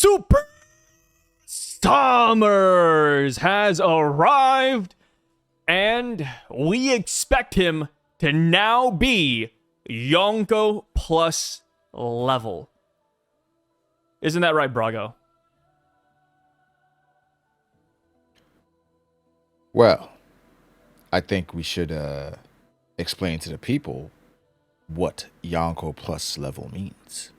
Super Sommers has arrived, and we expect him to now be Yonko plus level. Isn't that right, Brago? Well, I think we should explain to the people what Yonko plus level means.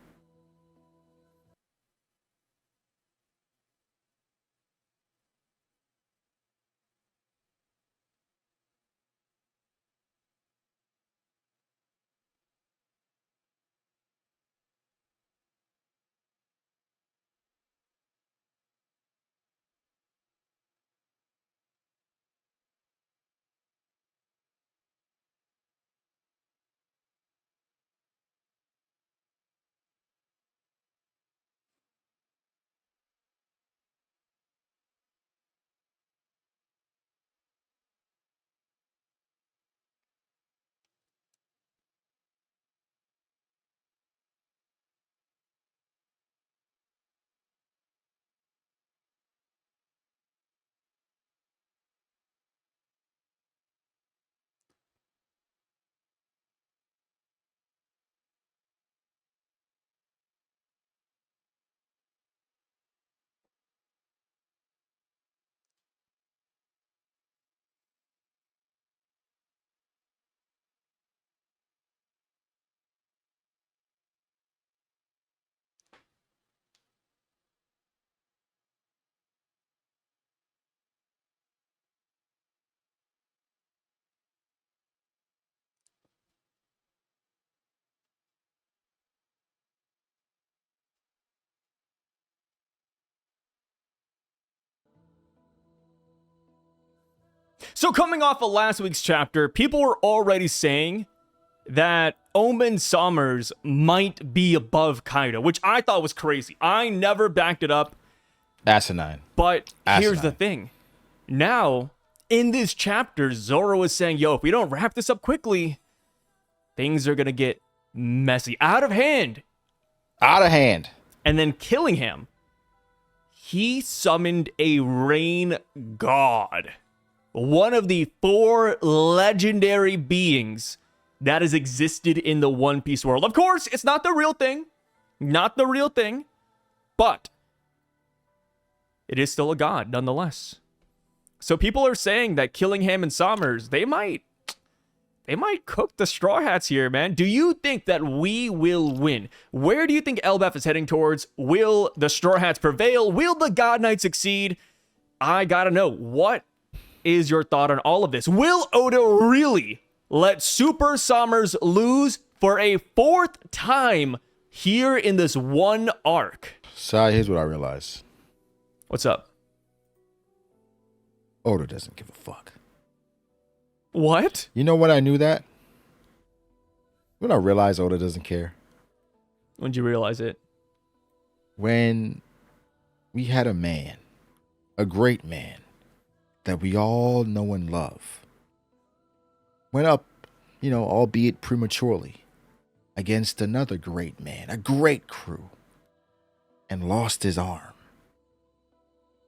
So coming off of last week's chapter, people were already saying that Omen Sommers might be above Kaido, which I thought was crazy. I never backed it up. Asinine. But Asinine. Here's the thing. Now, in this chapter, Zoro is saying, yo, if we don't wrap this up quickly, things are going to get messy. Out of hand. Out of hand. And then Killingham, he summoned a rain god. One of the 4 legendary beings that has existed in the One Piece world. Of course, it's not the real thing. Not the real thing. But it is still a god, nonetheless. So people are saying that Killingham and Sommers, they might cook the Straw Hats here, man. Do you think that we will win? Where do you think Elbaf is heading towards? Will the Straw Hats prevail? Will the God Knight succeed? I gotta know. What is your thought on all of this? Will Oda really let Super Sommers lose for a 4th time here in this one arc? Sai, here's what I realized. What's up? Oda doesn't give a fuck. What? You know when I knew that? When I realized Oda doesn't care. When did you realize it? When we had a man, a great man, that we all know and love, went up, albeit prematurely, against another great man, a great crew, and lost his arm.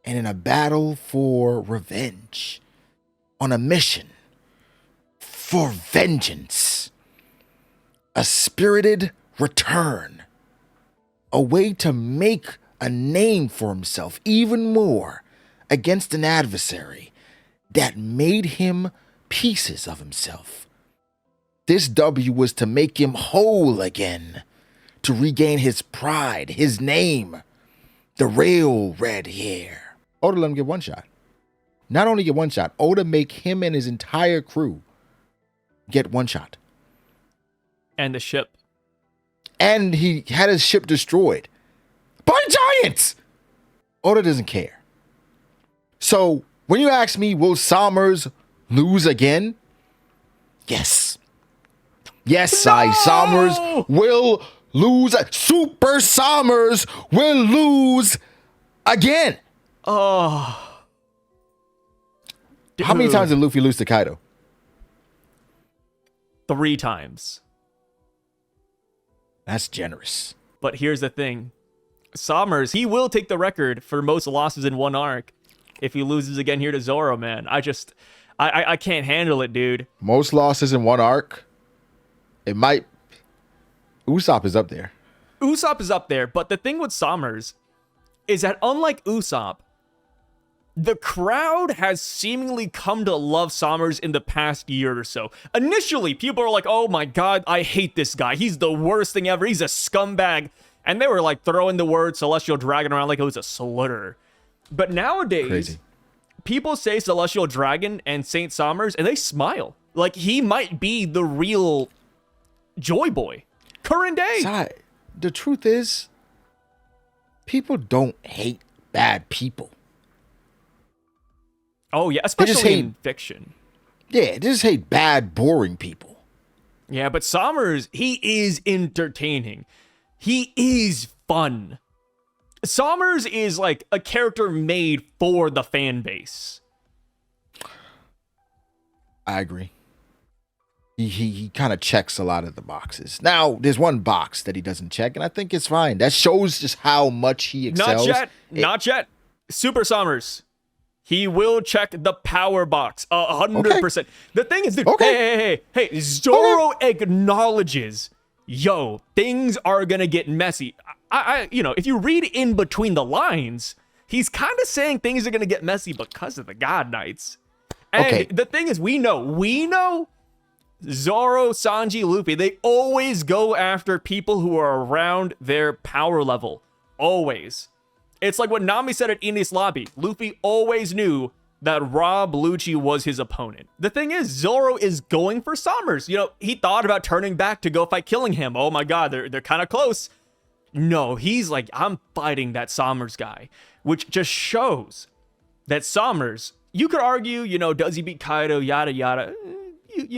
And in a battle for revenge, on a mission for vengeance, a spirited return, a way to make a name for himself even more against an adversary that made him pieces of himself. This W was to make him whole again, to regain his pride, his name, the real red hair. Oda let him get one shot. Not only get one shot, Oda make him and his entire crew get one shot. And the ship. And he had his ship destroyed by giants. Oda doesn't care. So when you ask me, will Sommers lose again? Yes. Yes, No! Sommers will lose. Super Sommers will lose again. Oh. How many times did Luffy lose to Kaido? 3 times. That's generous. But here's the thing. Sommers, he will take the record for most losses in one arc if he loses again here to Zoro, man. I can't handle it, dude. Most losses in one arc. It might. Usopp is up there. Usopp is up there, but the thing with Sommers is that unlike Usopp, the crowd has seemingly come to love Sommers in the past year or so. Initially, people are like, oh my god, I hate this guy. He's the worst thing ever. He's a scumbag. And they were like throwing the word Celestial Dragon around like it was a slur. But nowadays, Crazy. People say Celestial Dragon and Saint Sommers, and they smile. Like he might be the real Joy Boy. Current day. Sai, the truth is, people don't hate bad people. Oh, yeah, especially in fiction. Yeah, they just hate bad, boring people. Yeah, but Sommers, he is entertaining. He is fun. Sommers is like a character made for the fan base. I agree. He kind of checks a lot of the boxes. Now, there's one box that he doesn't check, and I think it's fine. That shows just how much he excels. Not yet. Super Sommers. He will check the power box 100%. Okay. The thing is, dude, hey, Zoro acknowledges, yo, things are gonna get messy. If you read in between the lines, he's kind of saying things are gonna get messy because of the God Knights. And the thing is, we know Zoro, Sanji, Luffy, they always go after people who are around their power level. Always. It's like what Nami said at Enies Lobby. Luffy always knew that Rob Lucci was his opponent. The thing is, Zoro is going for Sommers. You know, he thought about turning back to go fight Killingham. Oh my god, they're kind of close. No, he's like, I'm fighting that Sommers guy. Which just shows that Sommers, you could argue, does he beat Kaido, yada yada. We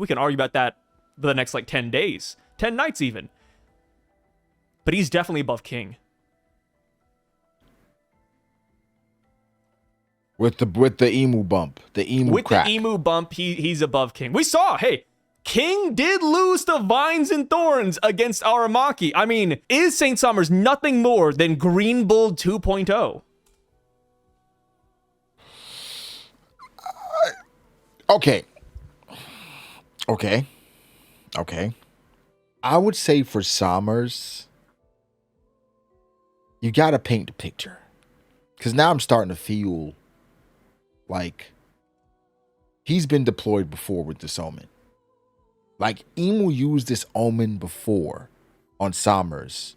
can argue about that for the next like 10 days. 10 nights even. But he's definitely above King. With the emu bump, the emu crack. The emu bump, he's above King. We saw, King did lose to Vines and Thorns against our Maki. I mean, is Saint Sommers nothing more than Green Bull 2.0? Okay. I would say for Sommers, you gotta paint the picture. Because now I'm starting to feel like he's been deployed before with this omen. Like, Emu used this omen before on Sommers.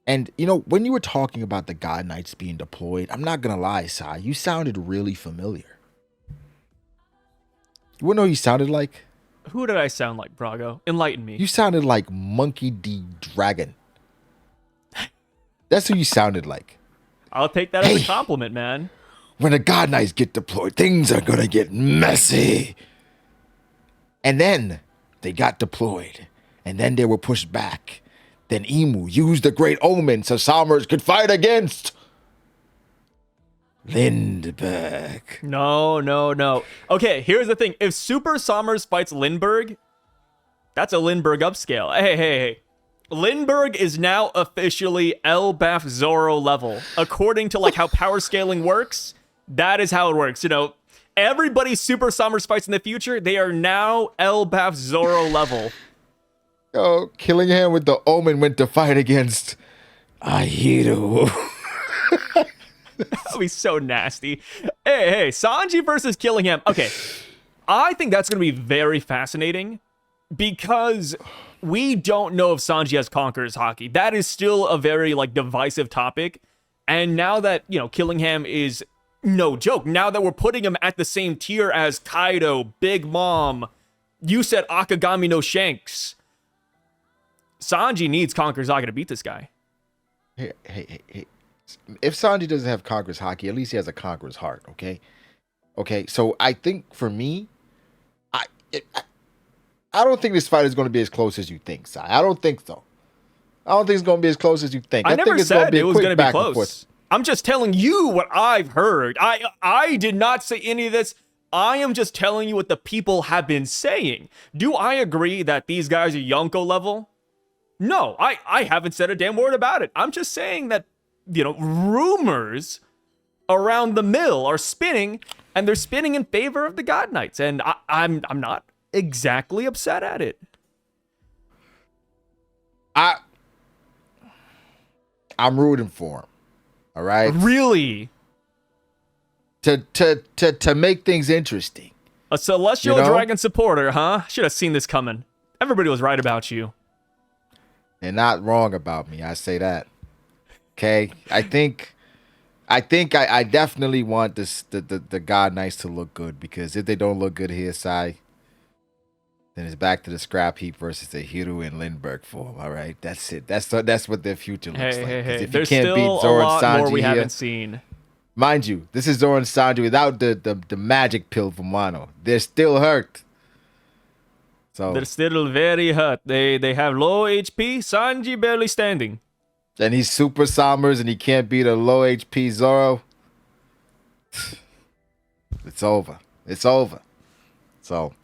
And, when you were talking about the God Knights being deployed, I'm not going to lie, Sai, you sounded really familiar. You want to know who you sounded like? Who did I sound like, Brago? Enlighten me. You sounded like Monkey D. Dragon. That's who you sounded like. I'll take that as a compliment, man. When the God Knights get deployed, things are going to get messy. And then they got deployed. And then they were pushed back. Then Emu used the Great Omen so Sommers could fight against Lindbergh. No. Okay, here's the thing. If Super Sommers fights Lindbergh, that's a Lindbergh upscale. Hey. Lindbergh is now officially Elbaf Zoro level. According to how power scaling works, that is how it works. Everybody Super Sommers fights in the future, they are now Elbaf Zoro level. Oh, Killingham with the omen went to fight against Ahiru. That'd be so nasty. Hey, Sanji versus Killingham. Okay, I think that's going to be very fascinating because we don't know if Sanji has Conqueror's Haki. That is still a very divisive topic. And now that, Killingham is no joke, now that we're putting him at the same tier as Kaido, Big Mom, you said Akagami no Shanks. Sanji needs Conqueror's Haki to beat this guy. Hey. If Sanji doesn't have Conqueror's Haki, at least he has a Conqueror's Heart, okay? Okay, so I think for me, I don't think this fight is going to be as close as you think, Si. I don't think so. I don't think it's going to be as close as you think. I never think it's said going to be it was going to be close. I'm just telling you what I've heard. I did not say any of this. I am just telling you what the people have been saying. Do I agree that these guys are Yonko level? No, I haven't said a damn word about it. I'm just saying that rumors around the mill are spinning, and they're spinning in favor of the God Knights, and I'm not exactly upset at it. I'm rooting for him. All right. Really? To make things interesting. A Celestial Dragon supporter, huh? Should have seen this coming. Everybody was right about you. They're not wrong about me. I say that. Okay. I definitely want the God Knights to look good, because if they don't look good here, then it's back to the scrap heap versus the Hiru and Lindbergh form. All right, that's it. That's what their future looks like. Hey. If There's you can't still beat Zoro a lot and Sanji more we here, haven't seen. mind you, this is Zoro and Sanji without the magic pill from Wano. They're still hurt. So They're still very hurt. They have low HP. Sanji barely standing. And he's super Sommers and he can't beat a low HP Zoro. It's over. It's over. So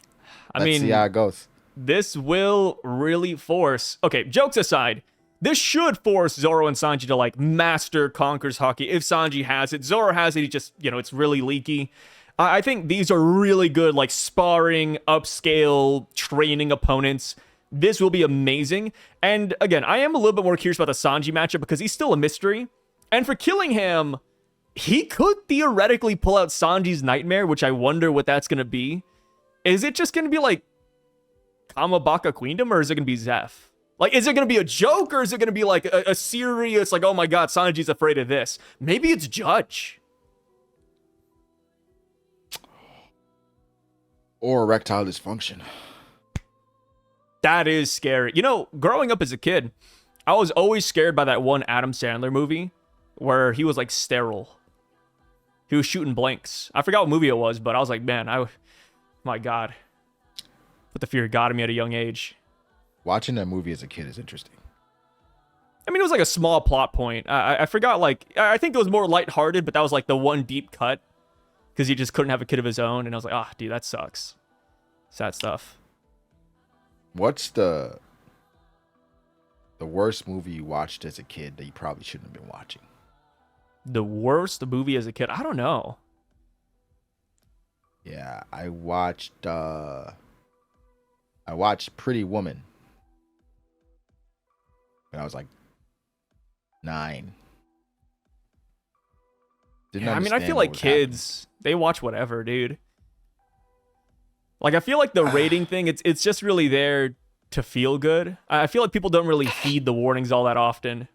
let's see how it goes. This will really force... Okay, jokes aside, this should force Zoro and Sanji to, like, master Conquer's Haki. If Sanji has it, Zoro has it, he just, it's really leaky. I think these are really good, like, sparring, upscale, training opponents. This will be amazing. And, again, I am a little bit more curious about the Sanji matchup because he's still a mystery. And for Killingham, he could theoretically pull out Sanji's Nightmare, which I wonder what that's going to be. Is it just going to be, like, Kamabaka Queendom, or is it going to be Zeph? Like, is it going to be a joke, or is it going to be, like, a serious, like, oh my god, Sanji's afraid of this? Maybe it's Judge. Or erectile dysfunction. That is scary. Growing up as a kid, I was always scared by that one Adam Sandler movie where he was, like, sterile. He was shooting blanks. I forgot what movie it was, but I was like, man, my god. But the fear got me at a young age. Watching that movie as a kid is interesting. I mean, it was like a small plot point. I forgot, like, I think it was more lighthearted, but that was like the one deep cut. Because he just couldn't have a kid of his own. And I was like, dude, that sucks. Sad stuff. What's the worst movie you watched as a kid that you probably shouldn't have been watching? The worst movie as a kid? I don't know. Yeah, I watched Pretty Woman when I was like 9. Yeah, I mean, I feel like kids, they watch whatever, dude. Like, I feel like the rating thing, it's just really there to feel good. I feel like people don't really heed the warnings all that often.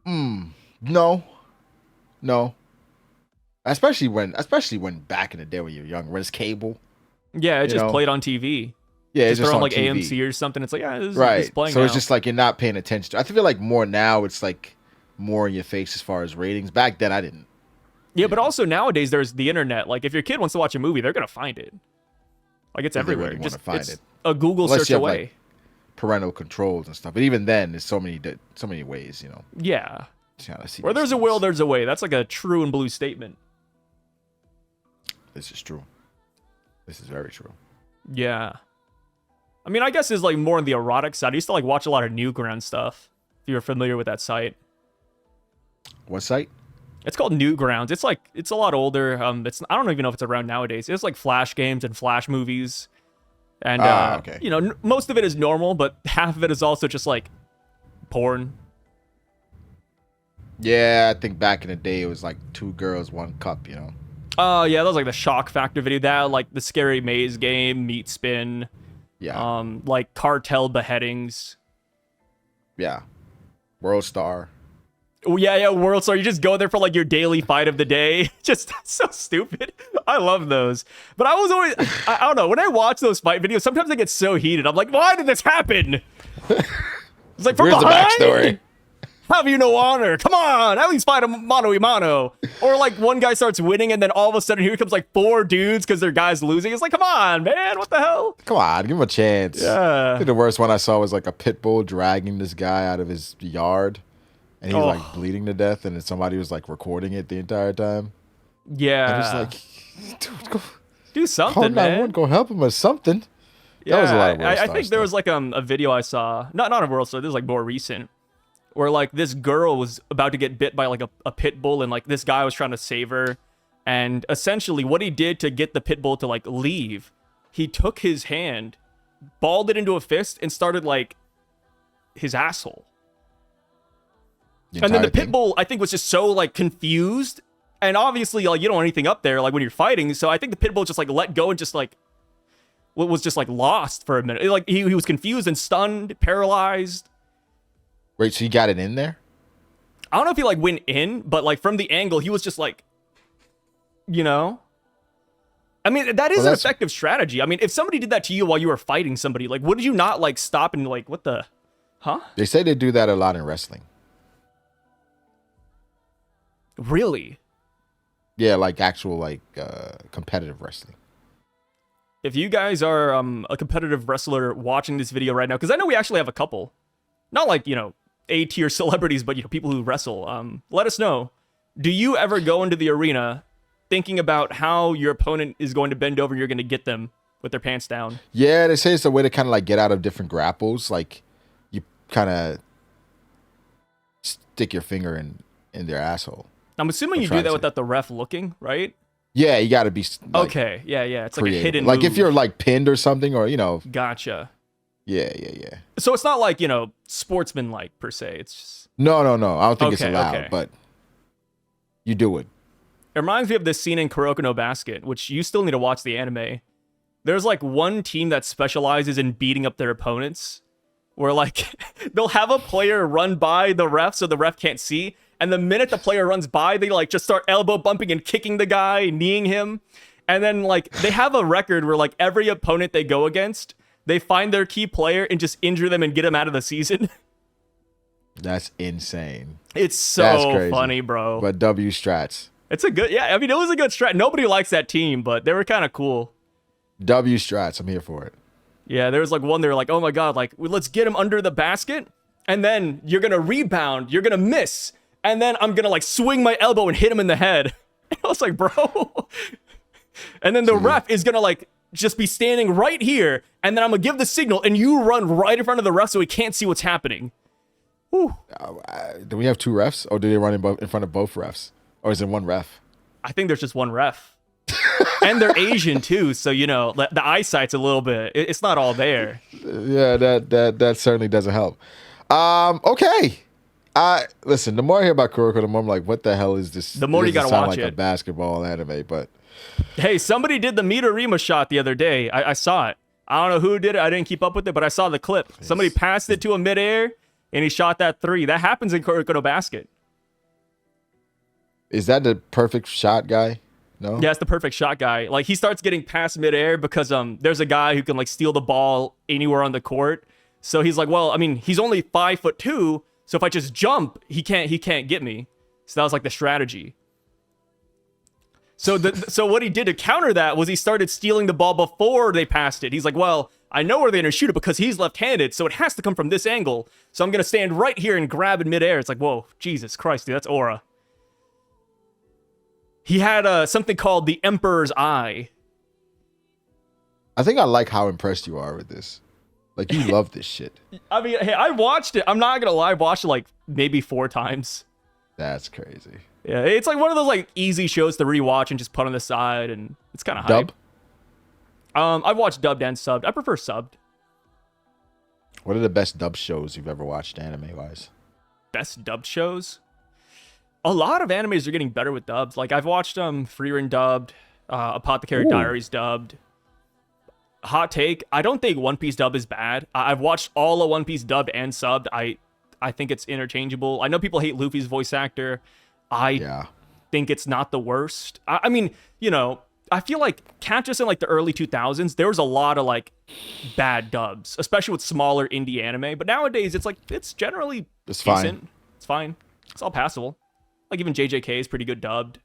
No. Especially when back in the day when you're young, when it's cable. Yeah, it just played on TV. Yeah, it's just on like TV. AMC or something. It's like, it's playing so now. It's just like you're not paying attention. I feel like more now it's like more in your face as far as ratings. Back then I didn't. Yeah, but also nowadays there's the internet. Like, if your kid wants to watch a movie, they're gonna find it. Like, it's everywhere. Really just find it. A Google Unless search you have, away. Like, parental controls and stuff. But even then, there's so many ways. Yeah. See where there's a will, there's a way. That's like a true and blue statement. This is true. This is very true. Yeah. I mean, I guess it's like more on the erotic side. I used to like watch a lot of Newground stuff. If you're familiar with that site. What site? It's called Newgrounds. It's a lot older. I don't even know if it's around nowadays. It's like Flash games and Flash movies. And okay. Most of it is normal, but half of it is also just like porn. Yeah, I think back in the day it was like 2 girls, 1 cup, Oh, yeah, that was like the Shock Factor video. That, like the Scary Maze game, Meat Spin. Yeah. Like cartel beheadings. Yeah. World Star. Oh, yeah, World Star. You just go there for like your daily fight of the day. Just so stupid. I love those. But I was always, I don't know, when I watch those fight videos, sometimes I get so heated. I'm like, why did this happen? It's like, from Where's behind? the backstory? Have you no honor? Come on, at least fight a mano a mano. Or like one guy starts winning and then all of a sudden here comes like 4 dudes because their guy's losing. It's like, come on, man, what the hell? Come on, give him a chance. Yeah. I think the worst one I saw was like a pit bull dragging this guy out of his yard. And he's like bleeding to death, and then somebody was like recording it the entire time. Yeah. I was like, dude, go do something, call 911, man. go help him or something. That was a lot of Yeah, World I Star think there was stuff. like a video I saw, not a World Star, this is like more recent, where like this girl was about to get bit by like a pit bull, and like this guy was trying to save her, and essentially what he did to get the pit bull to like leave, he took his hand, balled it into a fist, and started like his asshole. And then the pit bull, I think, was just so like confused, and obviously like you don't want anything up there like when you're fighting, so I think the pit bull just like let go and just like was just like lost for a minute. Like he was confused and stunned, paralyzed. Wait, so you got it in there? I don't know if he like went in, but like from the angle, he was just like, you know. I mean, that is an effective strategy. I mean, if somebody did that to you while you were fighting somebody, like, would you not like stop and like, what the, huh? They say they do that a lot in wrestling. Really? Yeah, like actual like competitive wrestling. If you guys are a competitive wrestler watching this video right now, because I know we actually have a couple, not like, you know, A-tier celebrities, but, you know, people who wrestle, let us know. Do you ever go into the arena thinking about how your opponent is going to bend over and you're going to get them with their pants down? Yeah, they say it's a way to kind of like get out of different grapples. Like you kind of stick your finger in their asshole. I'm assuming you do that without the ref looking, right? Yeah, you got to be like, okay. Yeah. It's creative. like a hidden like move. if you're like pinned or something, or you know. Gotcha. Yeah. So it's not like, you know, sportsman-like per se. It's just... No. I don't think it's allowed, okay. but you do it. It reminds me of this scene in Kuroko no Basket, which you still need to watch the anime. There's like one team that specializes in beating up their opponents, where like they'll have a player run by the ref so the ref can't see, and the minute the player runs by, they like just start elbow bumping and kicking the guy, kneeing him. And then like they have a record where like every opponent they go against, they find their key player and just injure them and get them out of the season. That's insane. It's so funny, bro. But W strats. It's a good, yeah. I mean, it was a good strat. Nobody likes that team, but they were kind of cool. W strats. I'm here for it. Yeah, there was like one. They were like, "Oh my god, like let's get him under the basket, and then you're gonna rebound, you're gonna miss, and then I'm gonna like swing my elbow and hit him in the head." And I was like, "Bro," and then the ref is gonna like just be standing right here, and then I'm gonna give the signal, and you run right in front of the ref so he can't see what's happening. Do we have two refs, or do they run in front of both refs, or is it one ref? I think there's just one ref. And they're Asian too, so you know the eyesight's a little bit. It's not all there. Yeah, that certainly doesn't help. Okay. Listen. The more I hear about Kuroko, the more I'm like, what the hell is this? The more you gotta watch like it. A basketball anime, but hey, somebody did the Midorima shot the other day. I saw it. I don't know who did it. I didn't keep up with it, but I saw the clip. Somebody passed it to him midair, and he shot that three. That happens in Kuroko no Basket. Is that the perfect shot guy? No? Yeah, it's the perfect shot guy. Like, he starts getting past midair because there's a guy who can, like, steal the ball anywhere on the court. So he's like, well, I mean, he's only 5'2", so if I just jump, he can't get me. So that was, like, the strategy. So what he did to counter that was he started stealing the ball before they passed it. He's like, well, I know where they're going to shoot it because he's left-handed, so it has to come from this angle. So I'm going to stand right here and grab in midair. It's like, whoa, Jesus Christ, dude, that's aura. He had something called the Emperor's Eye. I think I like how impressed you are with this. Like, you love this shit. I mean, hey, I watched it. I'm not going to lie. I watched it like maybe 4 times. That's crazy. Yeah, it's like one of those like easy shows to rewatch and just put on the side, and it's kind of hype. Dub? I've watched dubbed and subbed. I prefer subbed. What are the best dub shows you've ever watched anime-wise? Best dubbed shows? A lot of animes are getting better with dubs. Like, I've watched Freerun dubbed, Apothecary Diaries dubbed. Hot take, I don't think One Piece dub is bad. I've watched all of One Piece dubbed and subbed. I think it's interchangeable. I know people hate Luffy's voice actor. I think it's not the worst. I mean, you know, I feel like just in like the early 2000s, there was a lot of like bad dubs, especially with smaller indie anime. But nowadays, it's like, it's generally decent. Fine. It's fine. It's all passable. Like even JJK is pretty good dubbed.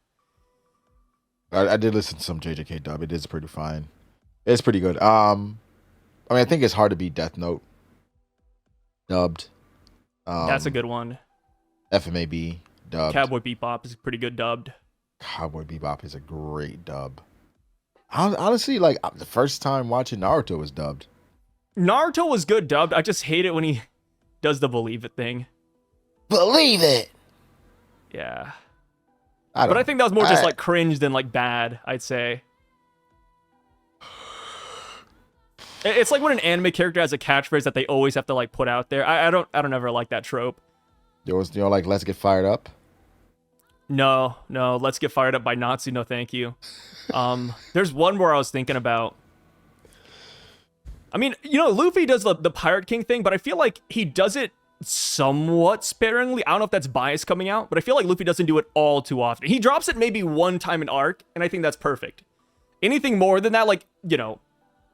I did listen to some JJK dub. It is pretty fine. It's pretty good. I mean, I think it's hard to beat Death Note dubbed. That's a good one. FMAB dubbed. Cowboy Bebop is pretty good dubbed. Cowboy Bebop is a great dub. Honestly, like the first time watching Naruto was dubbed. Naruto was good dubbed. I just hate it when he does the believe it thing. Believe it. Yeah. I But I think that was more just like cringe than like bad, I'd say. It's like when an anime character has a catchphrase that they always have to like put out there. I don't ever like that trope. You know, like, let's get fired up. No, let's get fired up by Natsu. No, thank you. There's one more I was thinking about. I mean, you know, Luffy does the Pirate King thing, but I feel like he does it somewhat sparingly. I don't know if that's bias coming out, but I feel like Luffy doesn't do it all too often. He drops it maybe one time in arc, and I think that's perfect. Anything more than that, like, you know,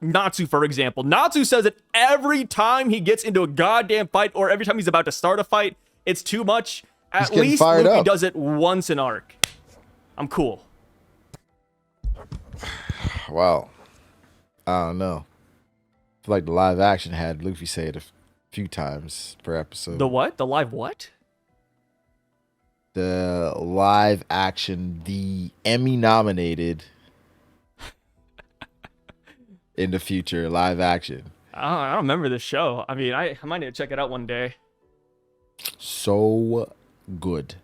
Natsu, for example. Natsu says it every time he gets into a goddamn fight, or every time he's about to start a fight. It's too much. At least Luffy does it once in arc. I'm cool. Well, I don't know. I feel like the live action had Luffy say it a few times per episode. The what? The live what? The live action, the Emmy nominated in the future live action. I don't remember this show. I mean, I might need to check it out one day. So good.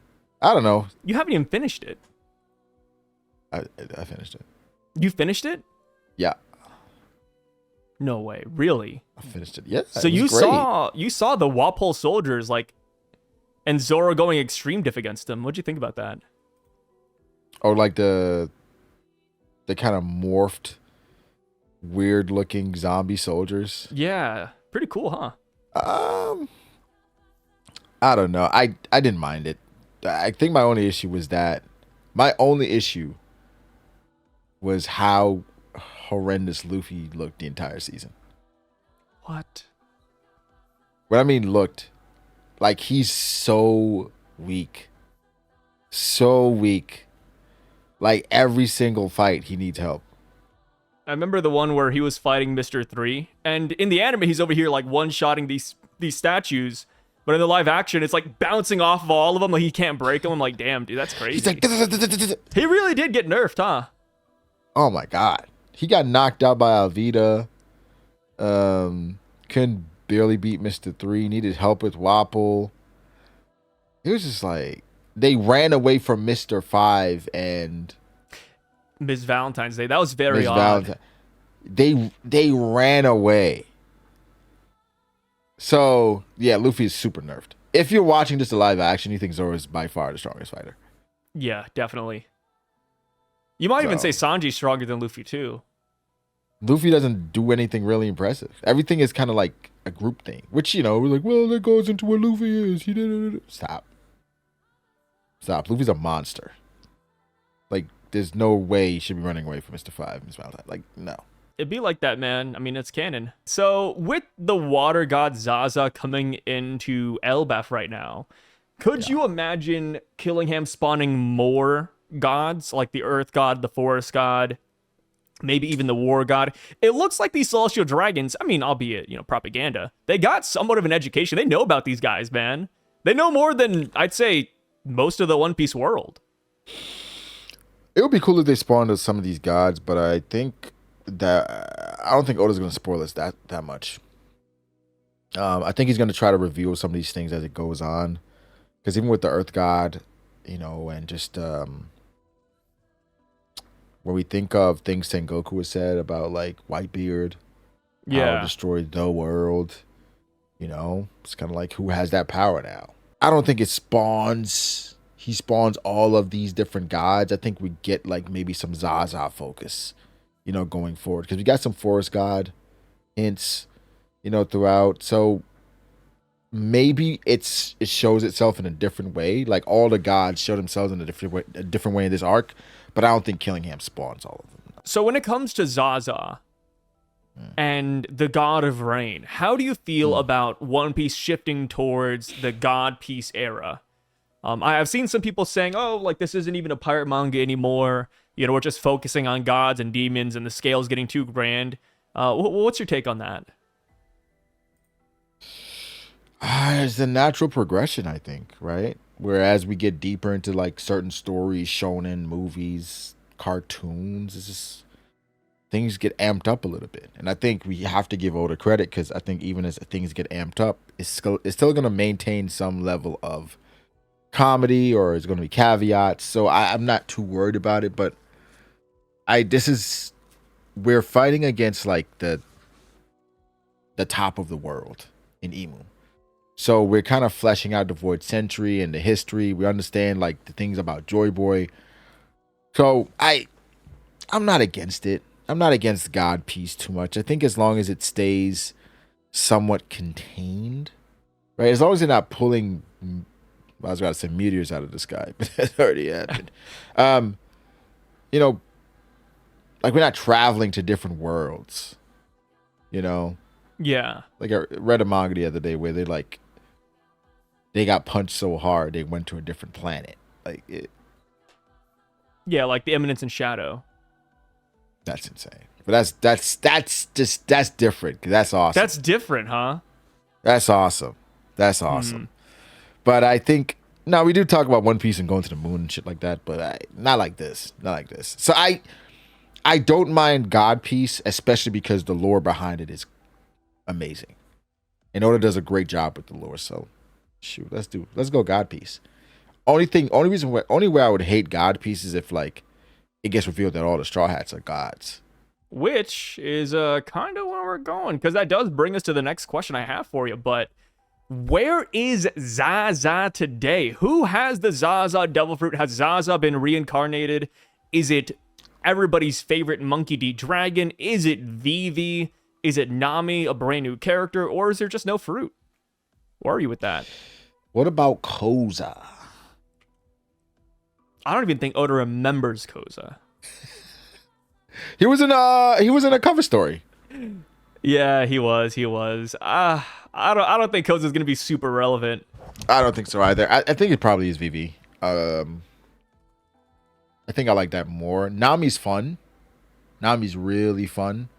I don't know. You haven't even finished it. I finished it. You finished it? Yeah. No way. Really? I finished it. Yeah. So you saw the Wapol soldiers like and Zoro going extreme diff against them. What'd you think about that? Oh, like the kind of morphed, weird looking zombie soldiers. Yeah. Pretty cool, huh? I don't know. I didn't mind it. I think my only issue was how horrendous Luffy looked the entire season. What? What I mean looked, like he's so weak. So weak. Like every single fight he needs help. I remember the one where he was fighting Mr. 3, and in the anime he's over here like one-shotting these statues. But in the live action, it's like bouncing off of all of them. Like he can't break them. I'm like, damn, dude, that's crazy. He's like, he really did get nerfed, huh? Oh my god, he got knocked out by Alvida. Couldn't barely beat Mr. 3. Needed help with Wapol. It was just like they ran away from Mr. 5 and Miss Valentine's Day. That was very odd. They ran away. So, yeah, Luffy is super nerfed. If you're watching just a live action, you think Zoro is by far the strongest fighter. Yeah, definitely. You might even say Sanji's stronger than Luffy, too. Luffy doesn't do anything really impressive. Everything is kind of like a group thing, which, you know, we're like, well, that goes into what Luffy is. He did it. Stop. Luffy's a monster. Like, there's no way he should be running away from Mr. 5, Miss Valentine. Like, no. It'd be like that, man. I mean, it's canon. So, with the water god ZAZA coming into Elbaf right now, could you imagine Killingham spawning more gods, like the earth god, the forest god, maybe even the war god? It looks like these celestial dragons, I mean, albeit, you know, propaganda, they got somewhat of an education. They know about these guys, man. They know more than, I'd say, most of the One Piece world. It would be cool if they spawned some of these gods, but I don't think Oda's going to spoil us that much. I think he's going to try to reveal some of these things as it goes on. Because even with the Earth God, you know, and just when we think of things Sengoku has said about like Whitebeard, how destroyed the world, you know, it's kind of like who has that power now. I don't think he spawns all of these different gods. I think we get like maybe some ZAZA focus, you know, going forward, because we got some forest god hints, you know, throughout. So maybe it shows itself in a different way. Like all the gods show themselves in a different way in this arc, but I don't think Killingham spawns all of them. So when it comes to ZAZA and the god of rain, how do you feel about One Piece shifting towards the god piece era? I've seen some people saying, oh, like this isn't even a pirate manga anymore. You know, we're just focusing on gods and demons and the scale's getting too grand. What's your take on that? It's the natural progression, I think, right? Whereas we get deeper into like certain stories, shonen movies, cartoons, it's just things get amped up a little bit. And I think we have to give Oda credit, because I think even as things get amped up, it's still going to maintain some level of comedy, or it's going to be caveats. So I'm not too worried about it. But we're fighting against like the top of the world in Emu. So we're kind of fleshing out the Void Century and the history. We understand like the things about Joy Boy. So I'm not against it. I'm not against God Piece too much. I think as long as it stays somewhat contained, right? As long as they're not pulling, I was about to say meteors out of the sky, but that already happened. You know, like we're not traveling to different worlds, you know? Yeah. Like I read a manga the other day where they got punched so hard they went to a different planet. Yeah, like the Eminence in Shadow. That's insane. But that's different. That's awesome. That's different, huh? That's awesome. That's awesome. But I think we do talk about One Piece and going to the moon and shit like that, but not like this. Not like this. So I don't mind God Piece, especially because the lore behind it is amazing. And Oda does a great job with the lore. So shoot, let's go God Piece. Only way I would hate God Piece is if like it gets revealed that all the Straw Hats are gods. Which is kind of where we're going, because that does bring us to the next question I have for you. But where is ZAZA today? Who has the ZAZA Devil Fruit? Has ZAZA been reincarnated? Is it everybody's favorite Monkey D. Dragon? Is it Vivi? Is it Nami, a brand new character? Or is there just no fruit? Where are you with that? What about Koza? I don't even think Oda remembers Koza. He was in a cover story. Yeah, he was. I don't think Koza's gonna be super relevant. I don't think so either. I think it probably is Vivi. I think I like that more. Nami's fun. Nami's really fun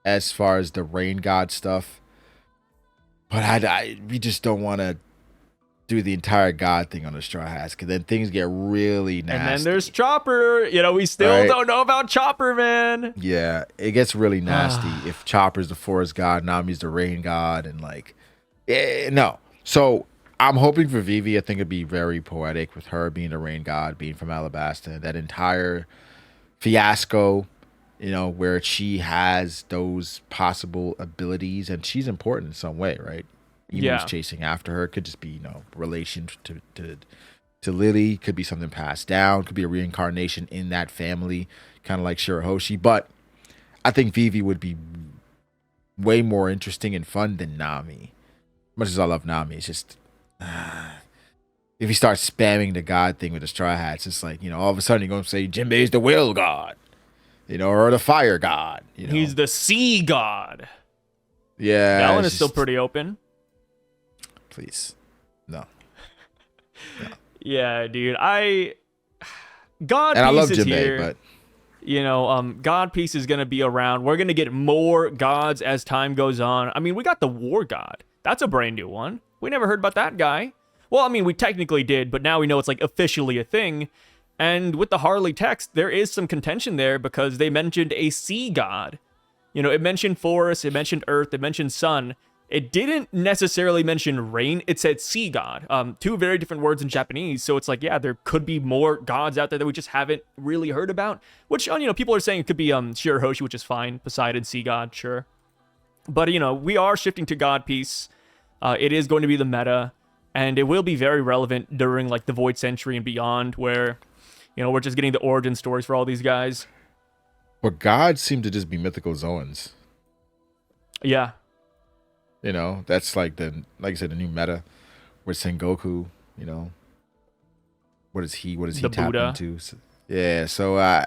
as far as the Rain God stuff. But we just don't want to do the entire God thing on the Straw Hats, because then things get really nasty. And then there's Chopper. We still don't know about Chopper, man. Yeah, it gets really nasty if Chopper's the Forest God, Nami's the Rain God, and no. So I'm hoping for Vivi. I think it'd be very poetic with her being the Rain God, being from Alabasta. That entire fiasco, where she has those possible abilities, and she's important in some way, right? Emu's chasing after her. Could just be, relation to Lily. Could be something passed down. Could be a reincarnation in that family, kind of like Shirahoshi. But I think Vivi would be way more interesting and fun than Nami. Much as I love Nami, it's just if you start spamming the God thing with the Straw Hats, it's like, all of a sudden you're going to say Jinbei's the Will God, or the Fire God. He's the Sea God. Yeah. That one is still pretty open. Please. No. Yeah, dude. God and Piece I love is Jinbei, here. But God Piece is gonna be around. We're gonna get more gods as time goes on. I mean, we got the War God. That's a brand new one. We never heard about that guy. Well, I mean, we technically did, but now we know it's like officially a thing. And with the Harley text, there is some contention there because they mentioned a sea god. It mentioned forest, it mentioned earth, it mentioned sun. It didn't necessarily mention rain. It said sea god. Two very different words in Japanese. So it's like, yeah, there could be more gods out there that we just haven't really heard about. Which, people are saying it could be Shirahoshi, which is fine. Poseidon, sea god, sure. But, we are shifting to God Piece. It is going to be the meta. And it will be very relevant during, like, the Void Century and beyond, where, we're just getting the origin stories for all these guys. But gods seem to just be mythical Zoans. Yeah. That's like I said, the new meta with Sengoku, what is he tap Buddha. into? So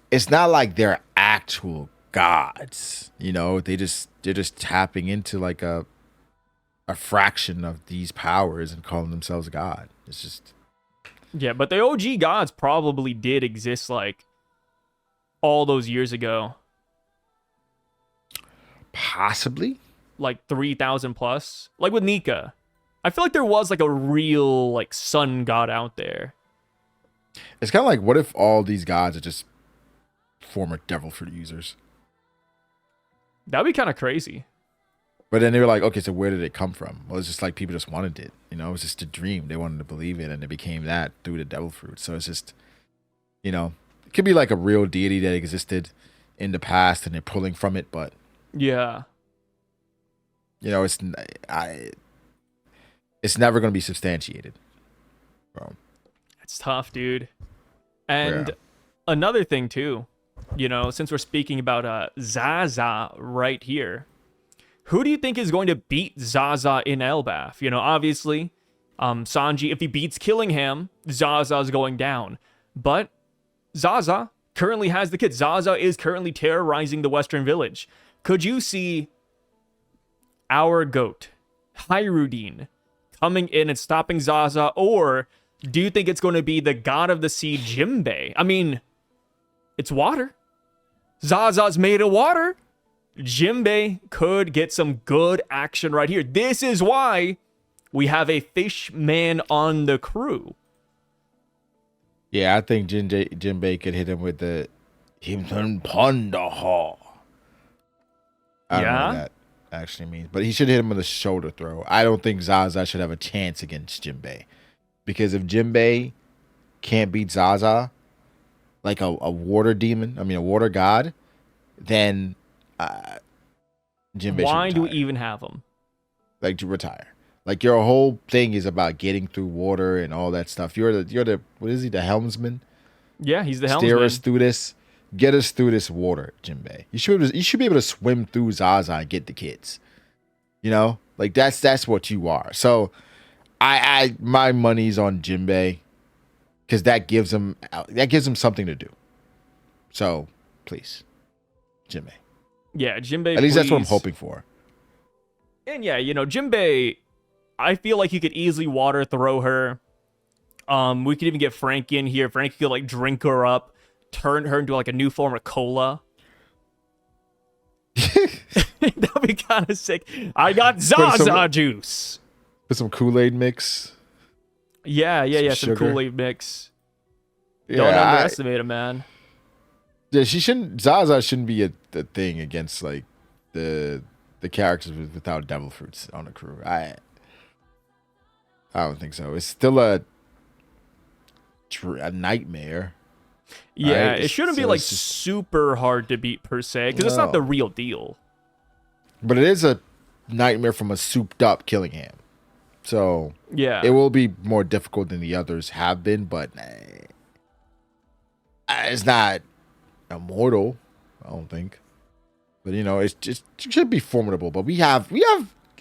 it's not like they're actual gods, they're just tapping into like a fraction of these powers and calling themselves God. It's just, yeah, but the OG gods probably did exist like all those years ago. Possibly. Like 3,000 plus, like with Nika. I feel like there was like a real like sun god out there. It's kind of like, what if all these gods are just former devil fruit users. That'd be kind of crazy. But then they were like, okay, so where did it come from? Well, it's just like people just wanted it. You know, it was just a dream. They wanted to believe it, and it became that through the devil fruit. So it's just, you know, it could be like a real deity that existed in the past, and they're pulling from it. But yeah, you know, it's never going to be substantiated. Bro. It's tough, dude. And Yeah. another thing too, you know, since we're speaking about ZAZA right here, who do you think is going to beat ZAZA in Elbaf? You know, obviously, Sanji, if he beats Killingham, ZAZA is going down. But ZAZA currently has the kids. ZAZA is currently terrorizing the Western Village. Could you see our GOAT, Hyrudine, coming in and stopping ZAZA? Or do you think it's going to be the god of the sea, Jinbei? I mean, it's water. ZAZA's made of water. Jinbei could get some good action right here. This is why we have a fish man on the crew. Yeah, I think Jinbei could hit him with the Himson Pondaha. I don't know what that actually means, but he should hit him with a shoulder throw. I don't think ZAZA should have a chance against Jinbei, because if Jinbei can't beat ZAZA, like a water demon, I mean a water god, then Jinbei Why should do we retire. even have him? Like, to retire. Like, your whole thing is about getting through water and all that stuff. You're the what is he, the helmsman? Yeah, he's the Steer helmsman. us through this. Get us through this water, Jinbei. You should be able to swim through Zaza and get the kids. You know, like that's what you are. So, I my money's on Jinbei, because that gives him something to do. So, please, Jinbei. Yeah, Jinbei. At least that's what I'm please. hoping for. And yeah, you know, Jinbei, I feel like you could easily water throw her. We could even get Frankie in here. Frankie could like drink her up, turn her into like a new form of cola. That'd be kind of sick. I got Zaza juice. Put some Kool-Aid mix. Yeah. Some sugar. Kool-Aid mix. Yeah, Don't underestimate him, man. Yeah, Zaza shouldn't be a thing against like the characters without devil fruits on the crew. I don't think so. It's still a nightmare. Yeah, right? it shouldn't be So like it's just- super hard to beat per se, because it's not No. the real deal. But it is a nightmare from a souped up Killingham. So Yeah. it will be more difficult than the others have been, but it's not immortal, I don't think. But you know, it should be formidable. But we have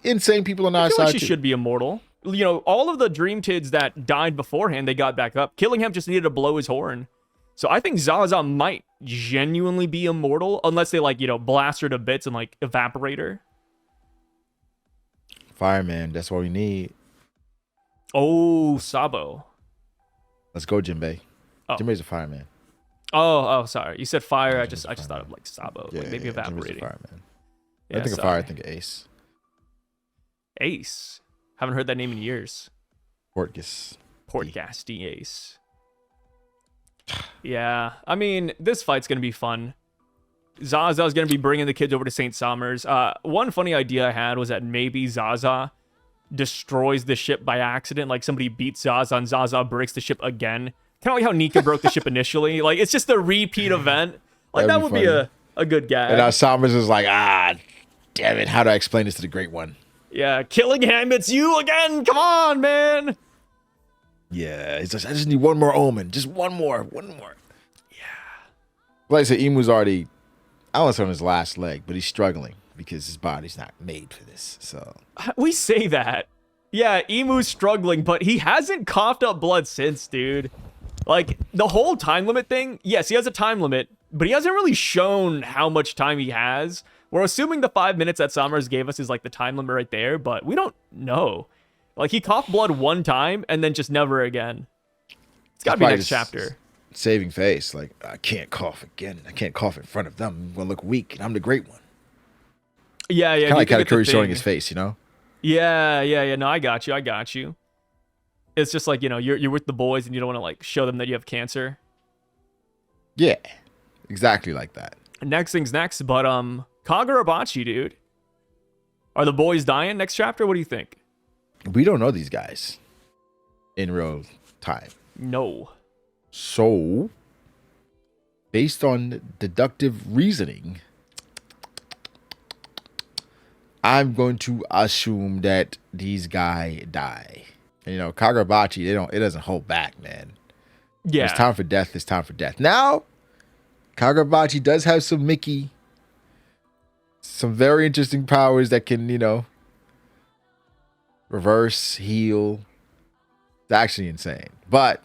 insane people on I our feel side like she too. should be immortal. You know, all of the Dream Kids that died beforehand, they got back up. Killingham just needed to blow his horn. So I think Zaza might genuinely be immortal, unless they like, you know, blast her to bits and like evaporate her. Fireman, that's what we need. Oh, Sabo. Let's go, Jinbei. Oh. Jinbei's a fireman. Oh, sorry. You said fire. Yeah, I just Jinbei's a thought of like Sabo, Yeah, like maybe Jinbei's a evaporating. fireman. Yeah, I think of fire, I think of Ace. Ace. Haven't heard that name in years. Portgas. Portgasty Ace. Yeah, I mean, this fight's gonna be fun. Zaza's gonna be bringing the kids over to St. Sommers. One funny idea I had was that maybe Zaza destroys the ship by accident, like somebody beats Zaza and Zaza breaks the ship again. Kind of like how Nika broke the ship initially. Like, it's just a repeat event. Like, That'd that be would be funny. a good gag. And Sommers is like, damn it, how do I explain this to the Great One? Yeah, Killingham, it's you again. Come on, man. Yeah, it's just, I just need one more omen. Just one more. Yeah. Like I said, Emu's already, I don't want to say on his last leg, but he's struggling because his body's not made for this. So We say that. Yeah, Emu's struggling, but he hasn't coughed up blood since, dude. Like, the whole time limit thing, yes, he has a time limit, but he hasn't really shown how much time he has. We're assuming the 5 minutes that Sommers gave us is like the time limit right there, but we don't know. Like, he coughed blood one time and then just never again. It's gotta be probably next just chapter. saving face. Like, I can't cough again. I can't cough in front of them. I'm going to look weak, and I'm the Great One. Yeah. Kind of do like you think it's a Katakuri showing thing? his face, you know? Yeah. No, I got you. It's just like, you know, you're with the boys and you don't want to like show them that you have cancer. Yeah. Exactly like that. Next thing's next, but Kagurabachi, dude. Are the boys dying next chapter? What do you think? We don't know these guys in real time. No. So, based on deductive reasoning, I'm going to assume that these guys die. And, Kagurabachi, it doesn't hold back, man. Yeah. It's time for death. It's time for death. Now, Kagurabachi does have some very interesting powers that can, reverse, heal. It's actually insane. But,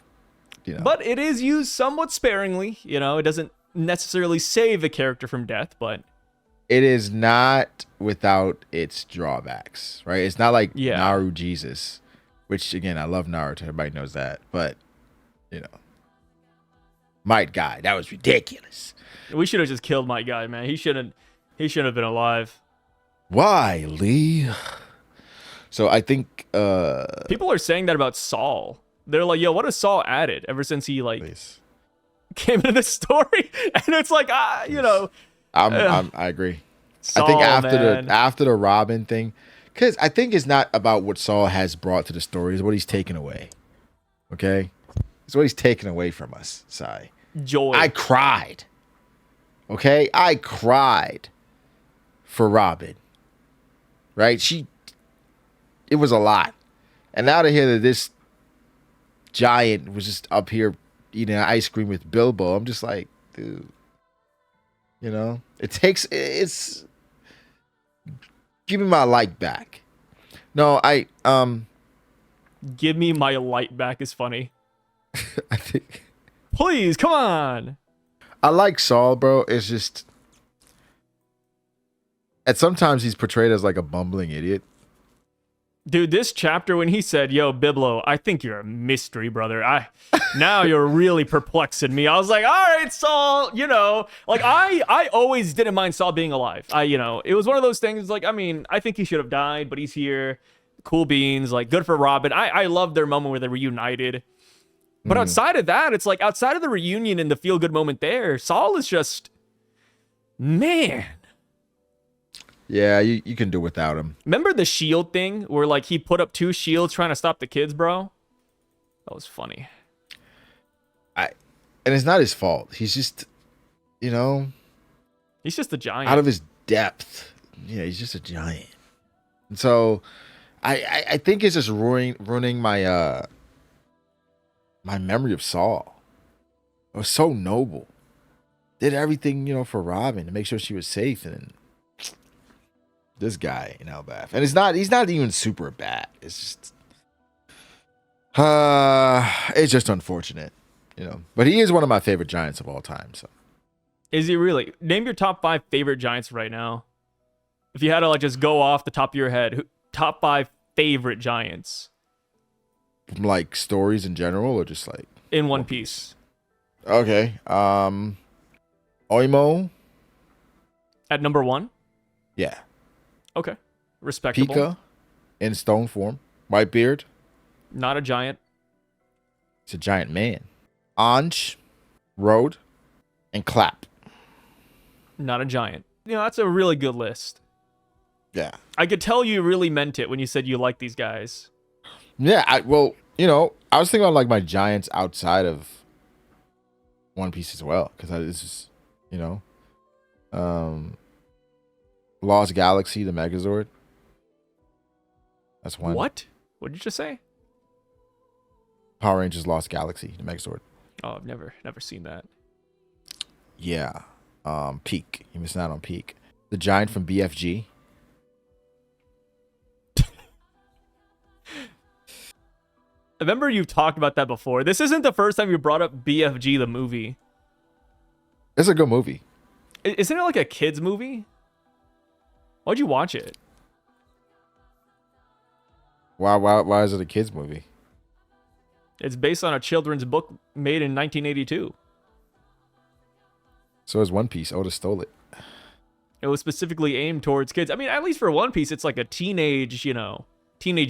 But it is used somewhat sparingly. It doesn't necessarily save a character from death, but it is not without its drawbacks, right? It's not like Naru Jesus, which, again, I love Naruto. Everybody knows that. But, Might Guy, that was ridiculous. We should have just killed my guy, man. He shouldn't have been alive. Why, Lee? So I think people are saying that about Saul. They're like, yo, what has Saul added ever since he came into the story? And it's like, I agree. Saul, I think man. after the Robin thing, because I think it's not about what Saul has brought to the story, it's what he's taken away. Okay? It's what he's taken away from us, Sai. Joy. I cried. Okay? I cried for Robin. Right? It was a lot. And now to hear that this giant was just up here eating ice cream with Bilbo, I'm just like, dude. It's give me my light back. No, Give me my light back is funny. I think Please, come on. I like Saul, bro. It's just at sometimes he's portrayed as like a bumbling idiot. Dude, this chapter when he said, yo, Biblo, I think you're a mystery, brother. Now you're really perplexing me. I was like, all right, Saul, I always didn't mind Saul being alive. It was one of those things I think he should have died, but he's here. Cool beans, good for Robin. I love their moment where they reunited. But outside of that, it's outside of the reunion and the feel-good moment there, Saul is just, man. Yeah, you can do without him. Remember the shield thing where he put up 2 shields trying to stop the kids, bro? That was funny. And it's not his fault. He's just, he's just a giant. Out of his depth. Yeah, he's just a giant. And so I think it's just ruining my my memory of Saul. It was so noble. Did everything, for Robin to make sure she was safe, and this guy in Elbaf. And he's not even super bad. It's just unfortunate, But he is one of my favorite giants of all time, so. Is he really? Name your top 5 favorite giants right now. If you had to just go off the top of your head, top 5 favorite giants. From stories in general or just in One Piece. Okay. Oimo. At number 1? Yeah. Okay. Respectable. Pika in stone form. Whitebeard. Not a giant. It's a giant man. Anj, Road, and Clap. Not a giant. That's a really good list. Yeah. I could tell you really meant it when you said you like these guys. Yeah, I was thinking about my giants outside of One Piece as well, because this is, Lost Galaxy, the Megazord. That's one. What? What did you just say? Power Rangers Lost Galaxy, the Megazord. Oh, I've never seen that. Yeah. Peak. You're missing out on Peak. The giant from BFG. I remember you've talked about that before. This isn't the first time you brought up BFG, the movie. It's a good movie. Isn't it a kid's movie? Why'd you watch it? Why is it a kid's movie? It's based on a children's book made in 1982. So is One Piece. Oda stole it. It was specifically aimed towards kids. I mean, at least for One Piece, it's a teenage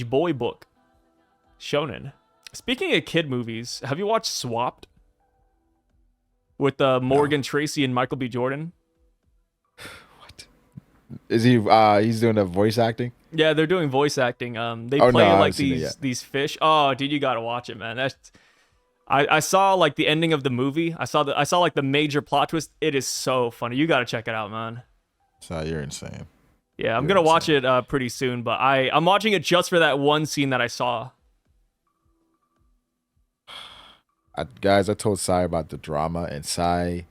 boy book. Shonen. Speaking of kid movies, have you watched Swapped? with Morgan Tracy and Michael B. Jordan. What? Is he? He's doing the voice acting. Yeah, they're doing voice acting. They play like these fish. Oh, dude, you gotta watch it, man. I saw like the ending of the movie. I saw like the major plot twist. It is so funny. You gotta check it out, man. So you're insane. Yeah, I'm gonna watch it pretty soon, but I'm watching it just for that one scene that I saw. Guys, I told Sai about the drama, and Sai,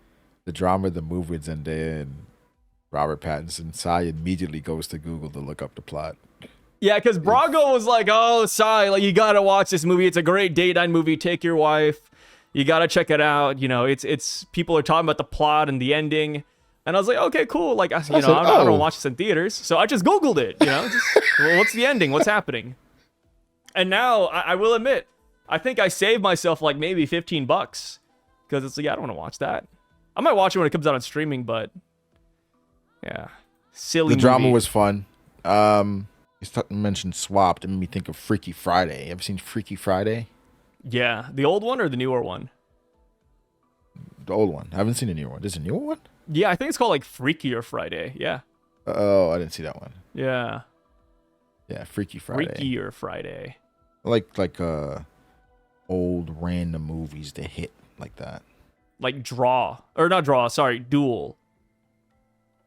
the drama of the movie with Zendaya and Robert Pattinson. Sai immediately goes to Google to look up the plot. Yeah, because Brago was like, "Oh, Sai, like you gotta watch this movie. It's a great date night movie. Take your wife. You gotta check it out. You know, it's people are talking about the plot and the ending." And I was like, "Okay, cool. Like, I don't watch this in theaters, so I just Googled it. You know, well, what's the ending? What's happening?" And now I will admit, I think I saved myself like maybe $15 because it's like, yeah, I don't want to watch that. I might watch it when it comes out on streaming, but yeah, silly. The drama was fun. You mentioned Swapped. It made me think of Freaky Friday. You ever seen Freaky Friday? Yeah, the old one or the newer one? The old one. I haven't seen a newer one. There's a newer one? Yeah, I think it's called like Freakier Friday. Yeah. Oh, I didn't see that one. Yeah. Yeah, Freaky Friday. Freakier Friday. Like old random movies that hit like that. Like Duel.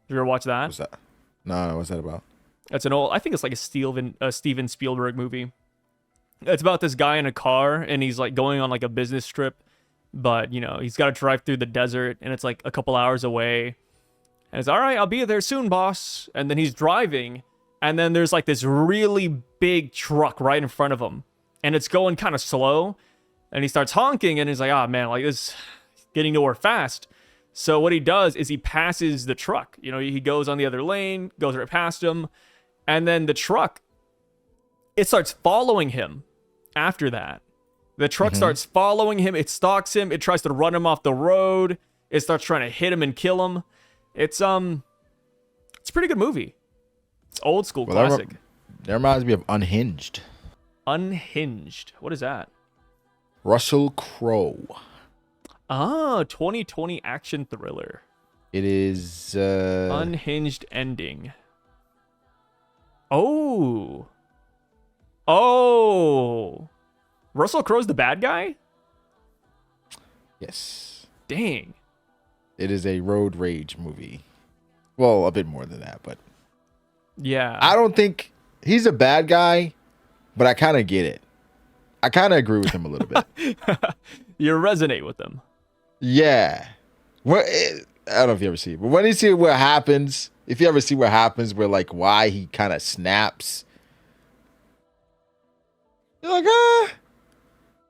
Did you ever watch that? What's that? No, what's that about? It's an old, I think it's like a Steven Spielberg movie. It's about this guy in a car and he's like going on like a business trip, but you know, he's got to drive through the desert and it's like a couple hours away. And it's all right, I'll be there soon, boss. And then he's driving and then there's like this really big truck right in front of him and it's going kind of slow and he starts honking and he's like, "Oh man, like this getting nowhere fast." So what he does is he passes the truck. You know, he goes on the other lane, goes right past him, and then the truck, it starts following him after that. The truck starts following him, it stalks him, it tries to run him off the road, it starts trying to hit him and kill him. It's a pretty good movie. It's old school classic. That reminds me of Unhinged. Unhinged. What is that? Russell Crowe. 2020 action thriller. It is Unhinged ending. Oh, Russell Crowe's the bad guy? Yes. Dang. It is a road rage movie. Well, a bit more than that, but yeah. I don't think he's a bad guy, but I kind of get it. I kind of agree with him a little bit. You resonate with him. Yeah. I don't know if you ever see it, but when you see what happens, if you ever see what happens where like why he kind of snaps, you're like,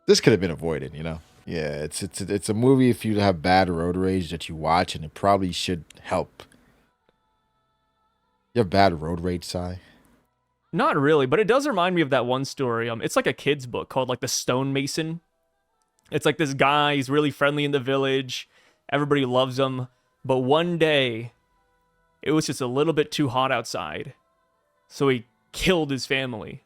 this could have been avoided, you know? Yeah, it's a movie if you have bad road rage that you watch, and it probably should help. You have bad road rage, Sai? Not really, but it does remind me of that one story. It's like a kid's book called like The Stonemason. It's like this guy, he's really friendly in the village. Everybody loves him. But one day, it was just a little bit too hot outside. So he killed his family.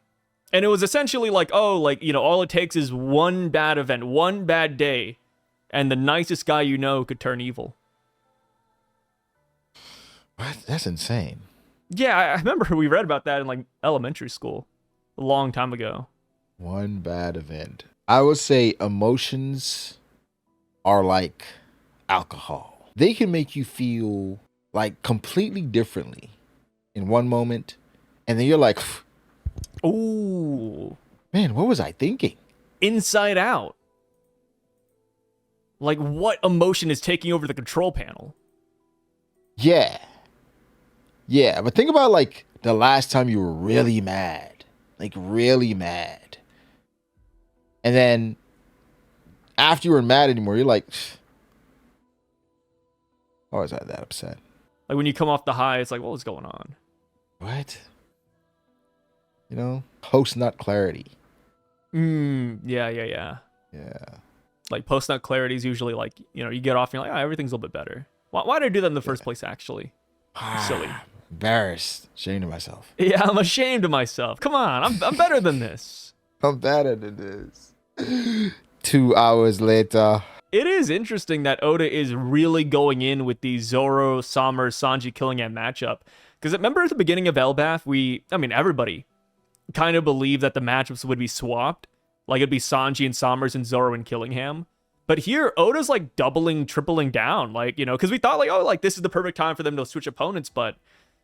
And it was essentially like, oh, like, you know, all it takes is one bad event, one bad day, and the nicest guy you know could turn evil. What? That's insane. Yeah, I remember we read about that in like elementary school a long time ago. One bad event. I would say emotions are like alcohol. They can make you feel like completely differently in one moment, and then you're like, ooh, man, what was I thinking? Inside Out. Like, what emotion is taking over the control panel? Yeah. Yeah, but think about like the last time you were really mad. Like really mad. And then after you weren't mad anymore, you're like, why was I that upset? Like when you come off the high, it's like, what was going on? What? You know? Post-nut clarity. Yeah. Yeah. Like post-nut clarity is usually like, you know, you get off and you're like, oh, everything's a little bit better. Why did I do that in the first place, actually? Silly. Embarrassed. Ashamed of myself. Yeah, I'm ashamed of myself. Come on, I'm better than this. I'm better than this. 2 hours later. it is interesting that Oda is really going in with the Zoro, Sommers, Sanji, Killingham matchup. Because remember at the beginning of Elbaf, everybody kind of believed that the matchups would be swapped. Like it'd be Sanji and Sommers and Zoro and Killingham. But here, Oda's like doubling, tripling down. Like, because we thought like, oh, like this is the perfect time for them to switch opponents. But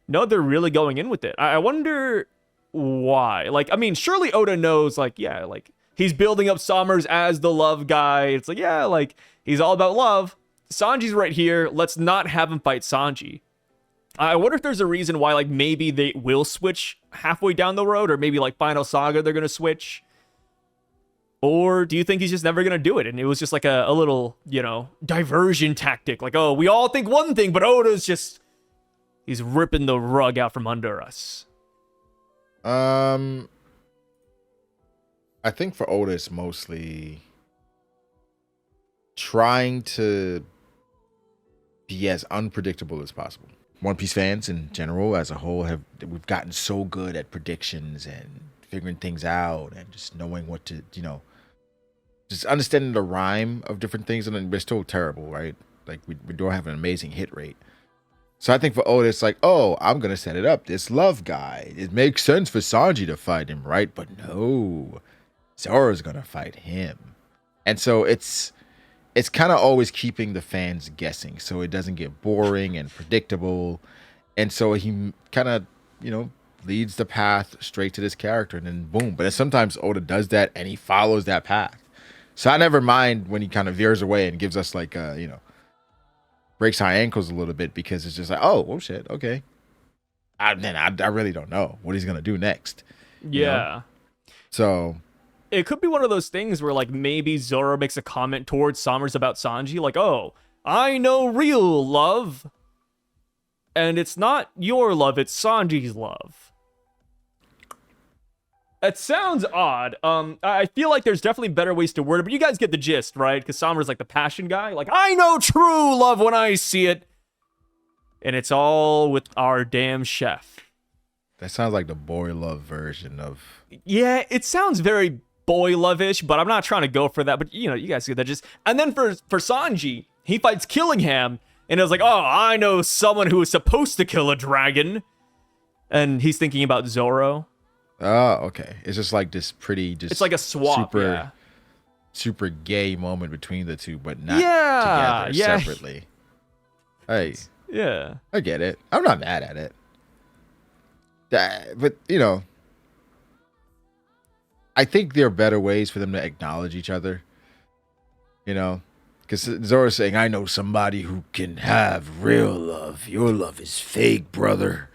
no, they're really going in with it. I wonder why. Like, surely Oda knows, like, yeah, like he's building up Sommers as the love guy. It's like, yeah, like he's all about love. Sanji's right here. Let's not have him fight Sanji. I wonder if there's a reason why, like, maybe they will switch halfway down the road, or maybe, like, Final Saga, they're going to switch. Or do you think he's just never going to do it? And it was just like a little, diversion tactic. Like, oh, we all think one thing, but Oda's just, he's ripping the rug out from under us. I think for Oda, it's mostly trying to be as unpredictable as possible. One Piece fans in general, as a whole, we've gotten so good at predictions and figuring things out and just knowing what to, just understanding the rhyme of different things, and then we're still terrible, right? Like we don't have an amazing hit rate. So I think for Oda, it's like, oh, I'm gonna set it up. This love guy. It makes sense for Sanji to fight him, right? But no, Zoro's gonna fight him, and so it's kind of always keeping the fans guessing, so it doesn't get boring and predictable. And so he kind of, leads the path straight to this character, and then boom. But sometimes Oda does that, and he follows that path. So I never mind when he kind of veers away and gives us like, breaks our ankles a little bit, because it's just like, oh shit, okay. I really don't know what he's gonna do next. Yeah. So it could be one of those things where, like, maybe Zoro makes a comment towards Sommers about Sanji, like, oh, I know real love, and it's not your love, it's Sanji's love. That sounds odd. I feel like there's definitely better ways to word it, but you guys get the gist, right? Because Sommers like the passion guy, like, I know true love when I see it, and it's all with our damn chef. That sounds like the boy love version of... Yeah, it sounds very boy love-ish, but I'm not trying to go for that. But you guys get that just. And then for Sanji, he fights Killingham, and it was like, oh, I know someone who is supposed to kill a dragon, and he's thinking about Zoro. Oh, okay. It's just like this pretty, just it's like a swap, super gay moment between the two, but not together separately. Hey, yeah, I get it. I'm not mad at it. But I think there are better ways for them to acknowledge each other. Because Zoro's saying, I know somebody who can have real love. Your love is fake, brother.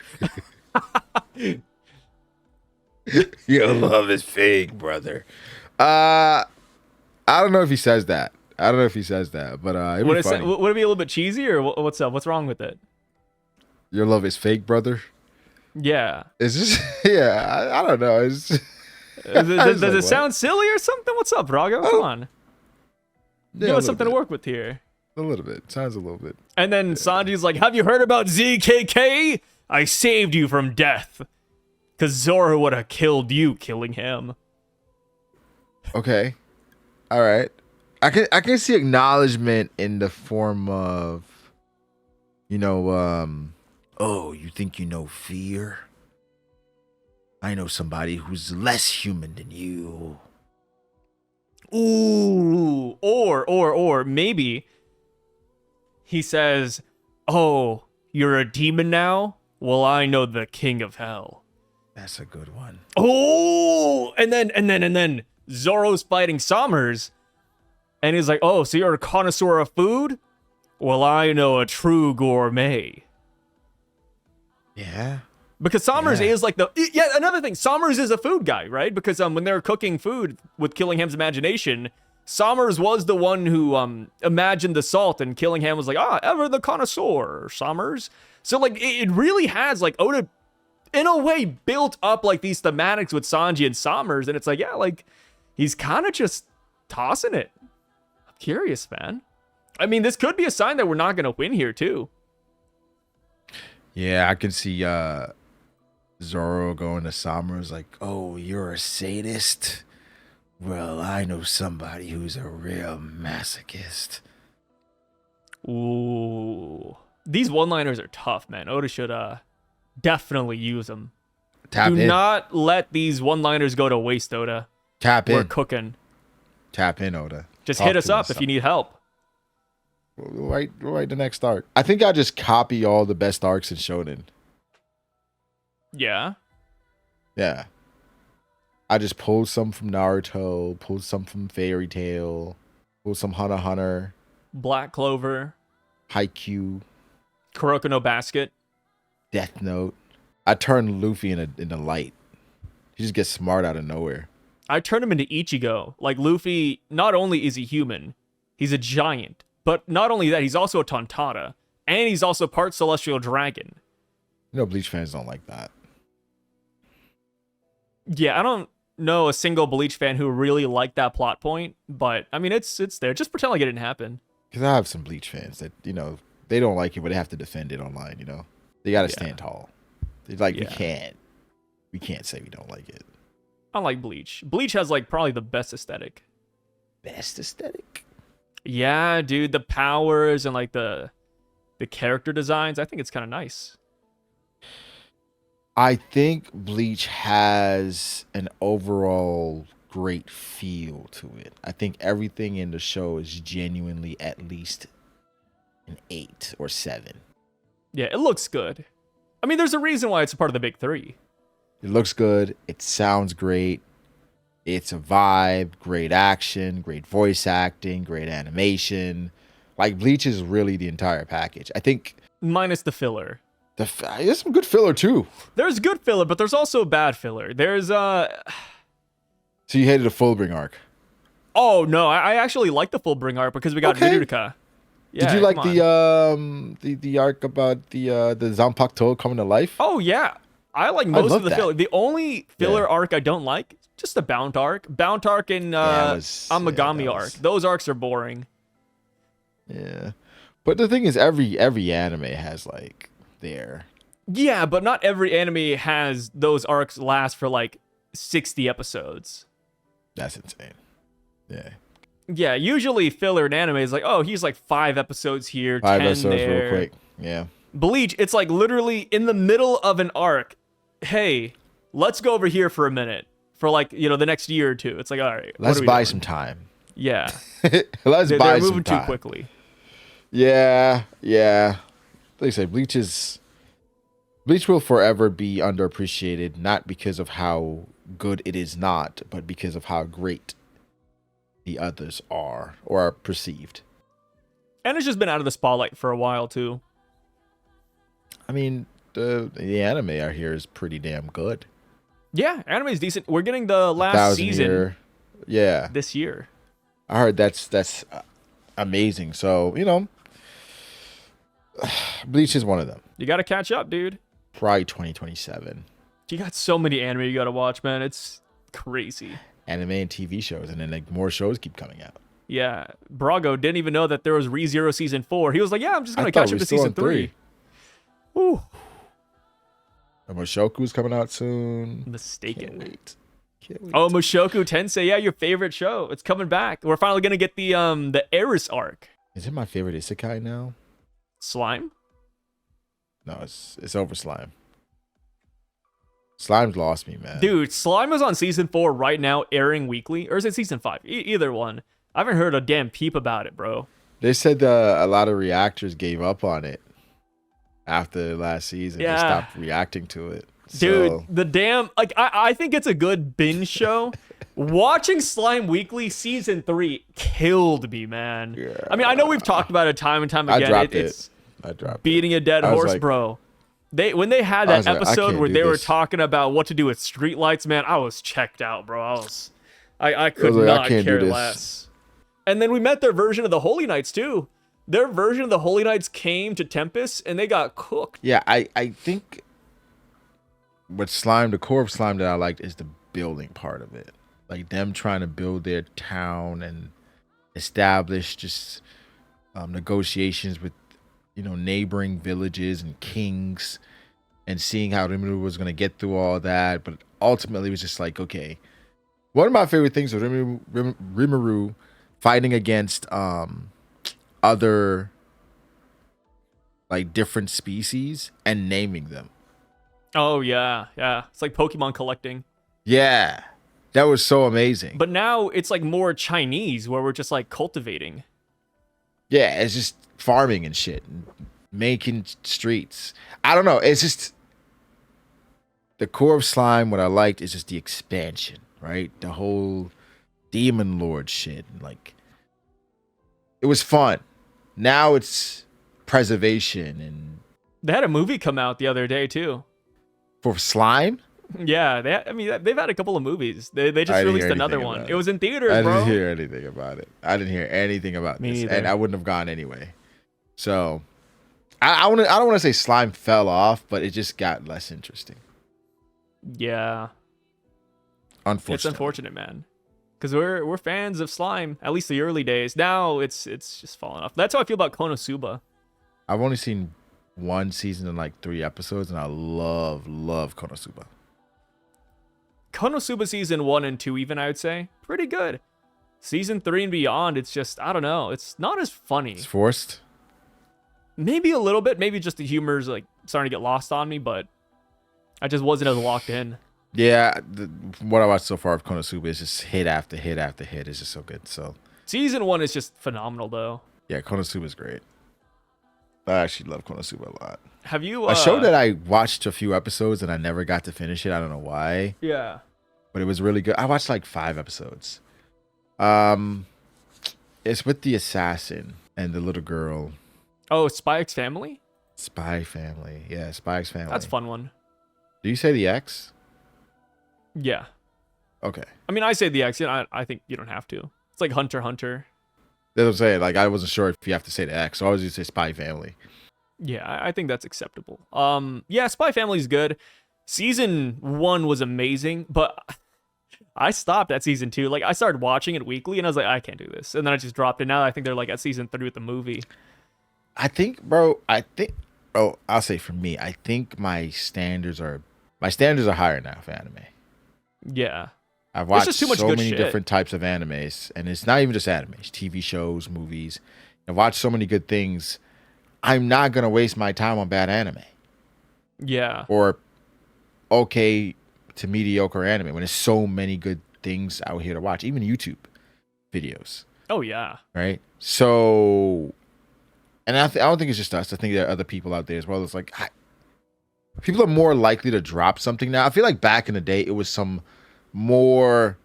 Your love is fake, brother. I don't know if he says that. But it'd be funny. Would it be a little bit cheesy, or what's up? What's wrong with it? Your love is fake, brother. Yeah. It's just, I don't know. Does it sound silly or something? What's up, Brago? Come on. Yeah, give us something to work with here. A little bit. Sounds a little bit. And then Sanji's like, have you heard about ZKK? I saved you from death. Because Zoro would have killed you, Killingham. Okay. All right. I can see acknowledgement in the form of, oh, you think you know fear? I know somebody who's less human than you. Ooh. Or maybe he says, oh, you're a demon now? Well, I know the king of hell. That's a good one. Oh, and then Zoro's fighting Sommers, and he's like, oh, so you're a connoisseur of food? Well, I know a true gourmet. Yeah. Because Sommers is like another thing, Sommers is a food guy, right? Because when they're cooking food with Killingham's imagination, Sommers was the one who imagined the salt, and Killingham was like, ever the connoisseur, Sommers. So like it really has, like, Oda in a way built up like these thematics with Sanji and Sommers, and it's like, yeah, like he's kind of just tossing it. I'm curious, man. I mean, this could be a sign that we're not going to win here too. Yeah, I can see Zoro going to Sommers like, oh, you're a sadist? Well, I know somebody who's a real masochist. Ooh. These one-liners are tough, man. Oda should definitely use them. Tap Do in. not let these one-liners go to waste, Oda. Tap We're in. cooking. Tap in, Oda. Just Talk hit us to up if you need help. We'll write the next arc. I think I just copy all the best arcs in Shonen. Yeah. Yeah. I just pulled some from Naruto, pulled some from Fairy Tail, pulled some Hunter x Hunter, Black Clover, Haikyuu, Kuroko no Basket. Death Note. I turned Luffy into light. He just gets smart out of nowhere. I turned him into Ichigo. Like, Luffy, not only is he human, he's a giant. But not only that, he's also a Tontara. And he's also part Celestial Dragon. You know, Bleach fans don't like that. Yeah, I don't know a single Bleach fan who really liked that plot point. But, I mean, it's there. Just pretend like it didn't happen. Because I have some Bleach fans that, you know, they don't like it, but they have to defend it online, you know? They got to stand tall. They're like, we can't say we don't like it. I like Bleach. Bleach has, like, probably the best aesthetic. Best aesthetic? Yeah, dude, the powers and, like, the character designs, I think it's kind of nice. I think Bleach has an overall great feel to it. I think everything in the show is genuinely at least an 8 or 7. Yeah, it looks good. I mean, there's a reason why it's a part of the big 3. It looks good. It sounds great. It's a vibe, great action, great voice acting, great animation. Like, Bleach is really the entire package. I think Minus the filler. there's some good filler too. There's good filler, but there's also bad filler. There's So you hated the Fullbring arc? Oh no, I actually like the Fullbring arc because we got Ririka. Yeah, did you like come on. the arc about the Zanpakuto coming to life? Oh yeah, I like most love of the that. filler. The only filler arc I don't like, just the Bount arc. Bount arc and Amagami arc. Those arcs are boring. Yeah, but the thing is, every anime has like their Yeah, but not every anime has those arcs last for like 60 episodes. That's insane. Yeah. Yeah, usually filler in anime is like, oh, he's like 5 episodes here, 5 10 episodes there. real quick. Yeah. Bleach, it's like literally in the middle of an arc. Hey, let's go over here for a minute for like, you know, the next year or two. It's like, all right, Let's what are we buy doing? some time. Yeah. Let's They're buy moving some time. too quickly. Yeah. Like I say, Bleach will forever be underappreciated, not because of how good it is not, but because of how great the others are or are perceived. And it's just been out of the spotlight for a while too. I mean, the anime out here is pretty damn good. Yeah, anime is decent. We're getting the last 1,000 season year. Yeah. this year. I heard that's amazing. So, you know, Bleach is one of them. You got to catch up, dude. Probably 2027. You got so many anime you got to watch, man. It's crazy. Anime and TV shows, and then like more shows keep coming out. Yeah, Brago didn't even know that there was ReZero season 4. He was like, "Yeah, I'm just gonna I thought catch we up to still season on 3." 3. Ooh, And Mushoku's coming out soon. Can't mistaken. wait. Oh, Mushoku Tensei, yeah, your favorite show. It's coming back. We're finally gonna get the Eris arc. Is it my favorite isekai now? Slime. No, it's over Slime. Slime's lost me, man. Dude, Slime is on season 4 right now, airing weekly, or is it season 5? Either one. I haven't heard a damn peep about it, bro. They said a lot of reactors gave up on it after last season. Yeah. They stopped reacting to it. Dude, So, the damn I think it's a good binge show. Watching Slime Weekly season 3 killed me, man. Yeah. I mean, I know we've talked about it time and time I again. dropped It's I dropped beating a dead I was horse, like- bro. When they had I that was like, I episode can't where do they were this. talking about what to do with streetlights, man, I was checked out, bro. I could I was like, I not can't do care this. less. And then we met their version of the Holy Knights too. Their version of the Holy Knights came to Tempest and they got cooked. Yeah, I think what Slime, the core of Slime that I liked is the building part of it. Like them trying to build their town and establish just negotiations with, you know, neighboring villages and kings, and seeing how Rimuru was going to get through all that. But ultimately it was just like, okay, One of my favorite things was Rimuru fighting against other like different species and naming them. Oh yeah, yeah. It's like Pokemon collecting. Yeah. That was so amazing. But now it's like more Chinese where we're just like cultivating. Yeah, it's just farming and shit and making streets. I don't know. It's just the core of Slime. What I liked is just the expansion, right? The whole Demon Lord shit. Like, it was fun. Now it's preservation and They had a movie come out the other day too. for Slime. Yeah, they've had a couple of movies. They just I didn't released hear another anything one. about It was in theaters, I bro. didn't hear anything about it. I didn't hear anything about Me this, neither. and I wouldn't have gone anyway. So, I don't want to say Slime fell off, but it just got less interesting. Yeah, Unfortunately, it's unfortunate, man. Because we're fans of Slime, at least the early days. Now it's just falling off. That's how I feel about Konosuba. I've only seen one season and like 3 episodes, and I love Konosuba. Konosuba season 1 and 2, even I would say, pretty good. Season 3 and beyond, it's just I don't know. It's not as funny. It's forced. Maybe a little bit. Maybe just the humor's like starting to get lost on me, but I just wasn't as locked in. Yeah, what I watched so far of Konosuba is just hit after hit after hit. It's just so good. So Season 1 is just phenomenal, though. yeah, Konosuba is great. I actually love Konosuba a lot. Have you A show that I watched a few episodes and I never got to finish it. I don't know why, Yeah. but it was really good. I watched like 5 episodes. It's with the assassin and the little girl. Oh, Spy X Family? Spy Family. Yeah, Spy X Family. That's a fun one. Do you say the X? Yeah. Okay. I mean, I say the X. I think you don't have to. It's like Hunter x Hunter. That's what I'm saying. Like, I wasn't sure if you have to say the X. So I always used to say Spy Family. Yeah, I think that's acceptable. Yeah, Spy Family's good. Season 1 was amazing, but I stopped at season 2. Like, I started watching it weekly, and I was like, I can't do this. And then I just dropped it. Now I think they're like at season 3 with the movie. I'll say for me, I think my standards are higher now for anime. Yeah. I've watched just too much so good many shit. different types of animes, and it's not even just animes, TV shows, movies. I've watched so many good things. I'm not gonna waste my time on bad anime Yeah. or okay to mediocre anime when there's so many good things out here to watch, even YouTube videos, Oh, yeah. right? So, and I don't think it's just us. I think there are other people out there as well. It's like people are more likely to drop something now. I feel like back in the day, it was some more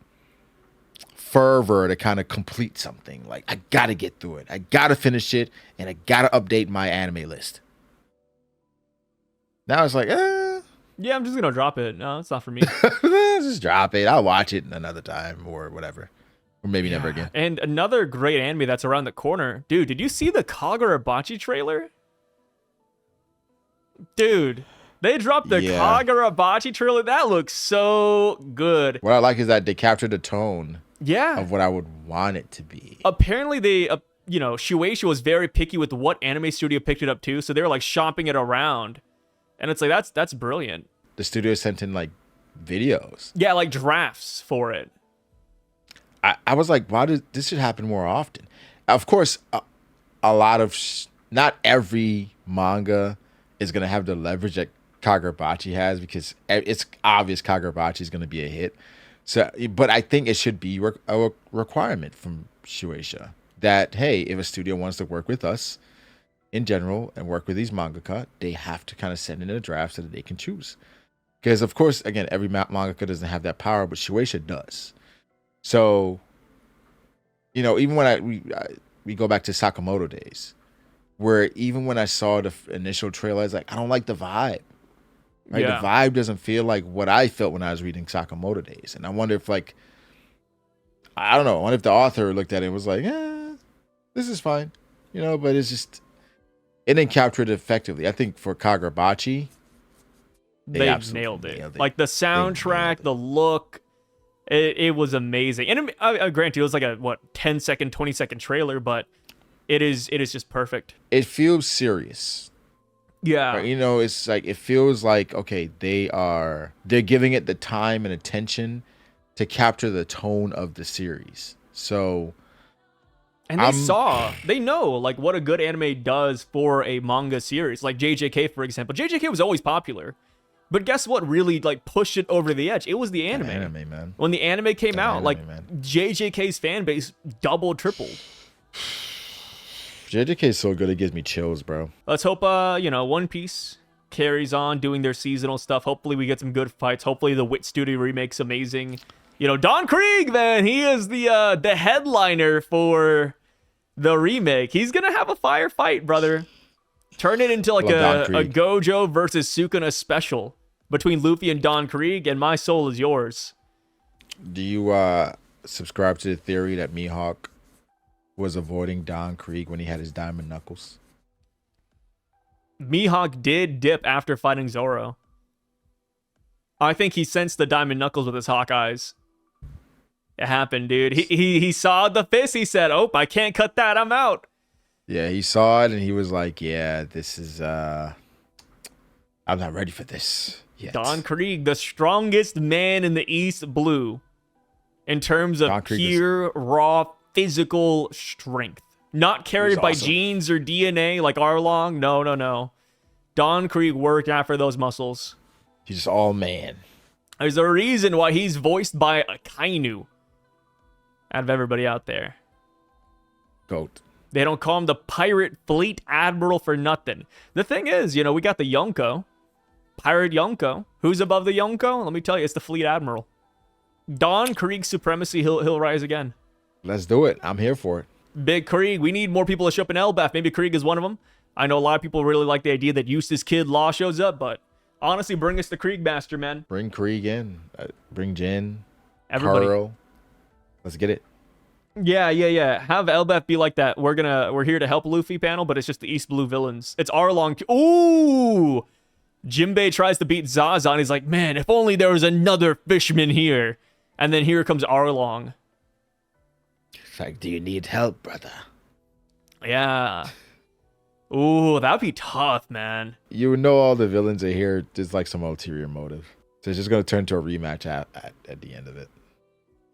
fervor to kind of complete something. Like, I gotta get through it, I gotta finish it, and I gotta update my anime list. Now it's like, Yeah, I'm just going to drop it. No, it's not for me. just drop it. I'll watch it another time or whatever, or maybe never again. And another great anime that's around the corner. Dude, did you see the Kagurabachi trailer? Dude, they dropped the Yeah. Kagurabachi trailer. That looks so good. What I like is that they captured the tone Yeah. of what I would want it to be. Apparently they, Shueisha was very picky with what anime studio picked it up to, so they were like shopping it around. And it's like, that's brilliant. The studio sent in like videos. Yeah, like drafts for it. I was like, why does this should happen more often? Of course, a lot of not every manga is gonna have the leverage that Kagurabachi has because it's obvious Kagurabachi is gonna be a hit. So, but I think it should be a requirement from Shueisha that hey, if a studio wants to work with us in general and work with these mangaka, they have to kind of send in a draft so that they can choose. Because of course, again, every mangaka doesn't have that power, but Shueisha does. So, even when we go back to Sakamoto days, where even when I saw the initial trailer, I was like, I don't like the vibe. Right? Yeah. The vibe doesn't feel like what I felt when I was reading Sakamoto days. And I wonder if I don't know, I wonder if the author looked at it and was like, this is fine. But it's just, it didn't capture it effectively. I think for Kagurabachi, They absolutely nailed it. nailed it. Like the They nailed soundtrack, it. the look, it was amazing. And I grant you, it was like a 10-second, 20-second trailer, but it is just perfect. It feels serious. Yeah. Right? It's like, it feels like, okay, they're giving it the time and attention to capture the tone of the series. So, and they know like what a good anime does for a manga series. Like JJK, for example. JJK was always popular. But guess what really like pushed it over the edge? It was the anime. Anime, man. When the anime came out, like JJK's fan base doubled, tripled. JJK is so good it gives me chills, bro. Let's hope One Piece carries on doing their seasonal stuff. Hopefully we get some good fights. Hopefully the Wit Studio remake's amazing. Don Krieg, man, he is the headliner for the remake. He's gonna have a firefight, brother. Turn it into like a Gojo versus Sukuna special between Luffy and Don Krieg, and my soul is yours. Do you subscribe to the theory that Mihawk was avoiding Don Krieg when he had his diamond knuckles? Mihawk did dip after fighting Zoro. I think he sensed the diamond knuckles with his hawk eyes. It happened, dude. He saw the fist. He said, "Oh, I can't cut that. I'm out." Yeah, he saw it and he was like, "Yeah, this is I'm not ready for this yet." Don Krieg, the strongest man in the East Blue, in terms of pure raw physical strength, not carried by genes or DNA like Arlong. No. Don Krieg worked after those muscles. He's just all man. There's a reason why he's voiced by a Kainu. Out of everybody out there, GOAT. They don't call him the Pirate Fleet Admiral for nothing. The thing is, we got the Yonko, Pirate Yonko. Who's above the Yonko? Let me tell you, it's the Fleet Admiral. Don Krieg's supremacy, he'll rise again. Let's do it. I'm here for it. Big Krieg. We need more people to show up in Elbaf. Maybe Krieg is one of them. I know a lot of people really like the idea that Eustace Kid Law shows up, but honestly, bring us the Krieg Master, man. Bring Krieg in. Bring Jin. Everybody. Carl. Let's get it. Yeah. Have Elbaf be like that. We're here to help Luffy panel, but it's just the East Blue villains. It's Arlong. Ooh! Jinbei tries to beat Zaza, and he's like, "Man, if only there was another fishman here." And then here comes Arlong. It's like, "Do you need help, brother?" Yeah. Ooh, that'd be tough, man. You know all the villains are here. There's like some ulterior motive. So it's just going to turn to a rematch at the end of it.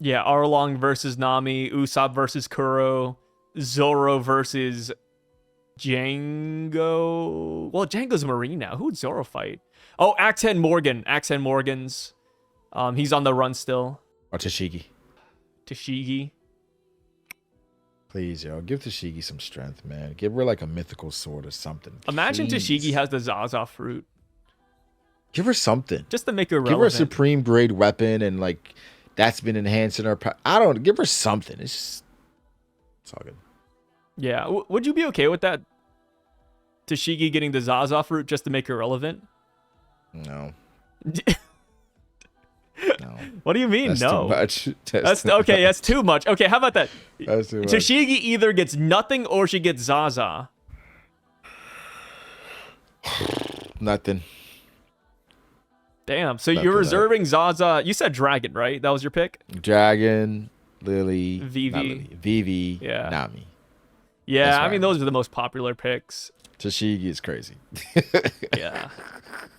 Yeah, Arlong versus Nami, Usopp versus Kuro, Zoro versus Django. Well, Django's Marine now. Who would Zoro fight? Oh, Axe Head Morgan. Axe Head Morgan's. He's on the run still. Or Tashigi. Please, yo, give Tashigi some strength, man. Give her like a mythical sword or something. Imagine Tashigi has the Zaza fruit. Give her something. Just to make her relevant. Give her a supreme grade weapon and like that's been enhanced in her. Give her something. It's all good. Yeah. Would you be okay with that? Tashigi getting the Zaza fruit just to make her relevant? No. No. What do you mean? That's no. Too much. That's okay. That's too much. Okay, how about that? That's too much. Tashigi either gets nothing or she gets Zaza. Nothing. Damn. So you're reserving Zaza. You said Dragon, right? That was your pick? Dragon, Lily, Vivi. Yeah. Nami. Yeah, I mean, those are the most popular picks. Tashigi is crazy. Yeah.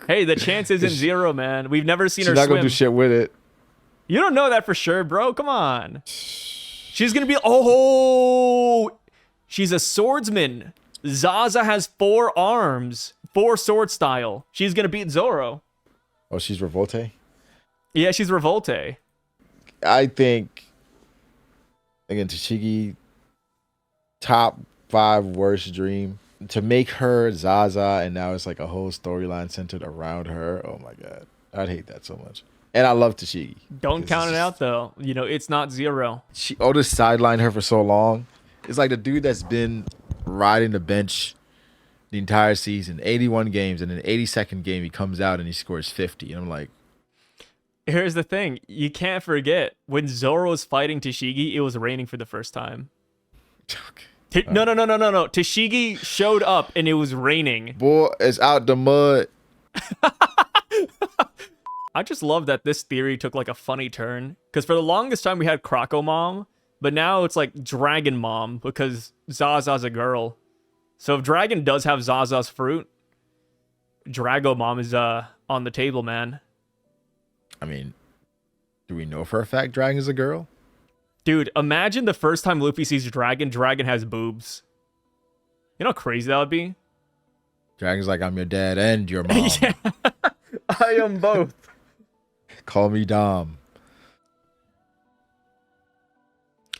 Hey, the chance isn't zero, man. We've never seen her swim. She's not swim. going to do shit with it. You don't know that for sure, bro. Come on. She's going to be... Oh! She's a swordsman. Zaza has 4 arms. 4 sword style. She's going to beat Zoro. Oh, she's Revolte? Yeah, she's Revolte. I think... Again, Tashigi... Top 5 worst dream. To make her Zaza, and now it's like a whole storyline centered around her. Oh my god, I'd hate that so much. And I love Tashigi. Don't count it out though. It's not zero. Oda sidelined her for so long. It's like the dude that's been riding the bench the entire season, 81 games, and in the 82nd game he comes out and he scores 50. And I'm like, here's the thing: you can't forget when Zoro was fighting Tashigi, it was raining for the first time. Okay. No. Tashigi showed up and it was raining. Boy, it's out the mud. I just love that this theory took like a funny turn. Because for the longest time we had Croco Mom, but now it's like Dragon Mom because Zaza's a girl. So if Dragon does have Zaza's fruit, Drago Mom is on the table, man. I mean, Do we know for a fact Dragon's a girl? Dude, imagine the first time Luffy sees Dragon. Dragon has boobs. You know how crazy that would be? Dragon's like, I'm your dad and your mom. Yeah. I am both. Call me Dom.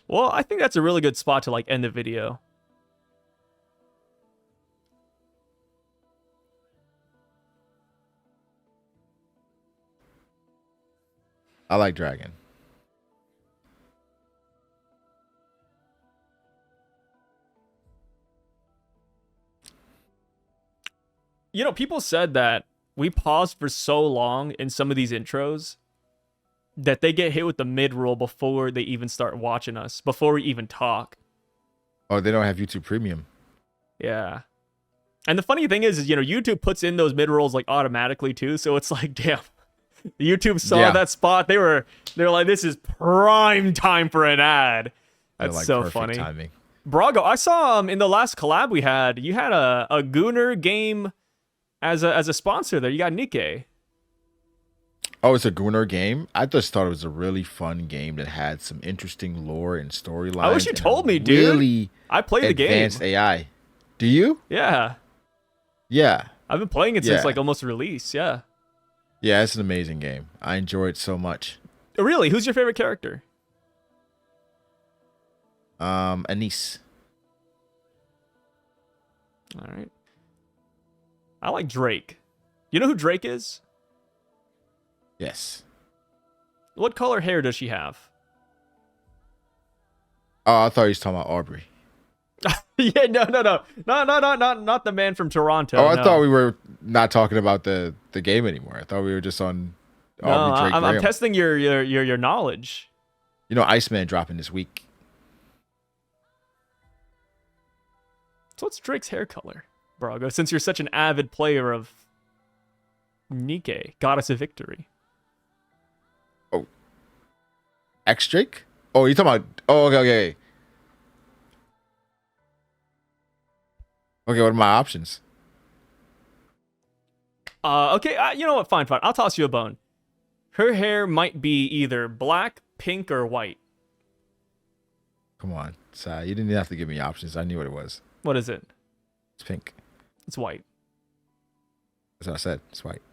Well, I think that's a really good spot to like end the video. I like Dragon. You know, people said that we paused for so long in some of these intros that they get hit with the mid-roll before they even start watching us, before we even talk. Oh, they don't have YouTube Premium. Yeah. And the funny thing is, you know, YouTube puts in those mid-rolls like automatically too, so it's like, damn. YouTube saw that spot. They were like, this is prime time for an ad. That's like so funny. Timing. Brago, I saw in the last collab we had, you had a Gooner game as a sponsor there. You got Nikkei. Oh, it's a Gooner game? I just thought it was a really fun game that had some interesting lore and storylines. I wish you told me, dude. Really I played the game. Advanced AI. Do you? Yeah. Yeah. I've been playing it since like almost release. Yeah. Yeah, it's an amazing game. I enjoy it so much. Really? Who's your favorite character? Anise. All right. I like Drake. You know who Drake is? Yes. What color hair does she have? Oh, I thought you was talking about Aubrey. Yeah, no, not the man from Toronto. Oh, I thought we were not talking about the game anymore. I thought we were just on Aubrey Drake. I'm testing your knowledge. You know, Iceman dropping this week. So what's Drake's hair color, Brago? Since you're such an avid player of Nikkei, Goddess of Victory. Oh, X Drake? Oh, you talking about? Oh, okay. Okay, what are my options? Okay, you know what? Fine. I'll toss you a bone. Her hair might be either black, pink, or white. Come on, Sai. You didn't even have to give me options. I knew what it was. What is it? It's pink. It's white. That's what I said. It's white.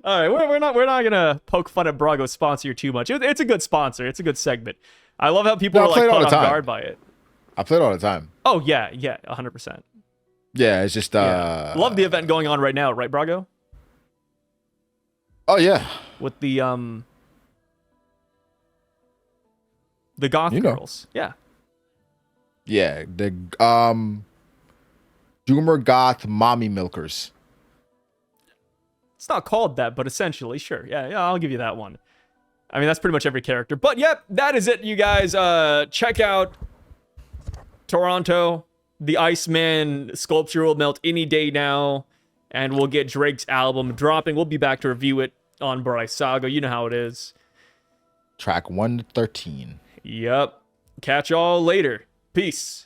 All right, we're not gonna poke fun at Brago's sponsor too much. It's a good sponsor. It's a good segment. I love how people are like caught off guard by it. I play it all the time. Oh yeah, 100%. Yeah, it's just love the event going on right now, right, Brago? Oh yeah. With the goth girls. Yeah. Yeah, the Doomer Goth Mommy Milkers. It's not called that, but essentially, sure. Yeah, I'll give you that one. I mean, that's pretty much every character. But yep, that is it, you guys. Check out Toronto. The Iceman sculpture will melt any day now, and we'll get Drake's album dropping. We'll be back to review it on Bryce Saga. You know how it is. Track 1 to 13. Yep. Catch y'all later. Peace.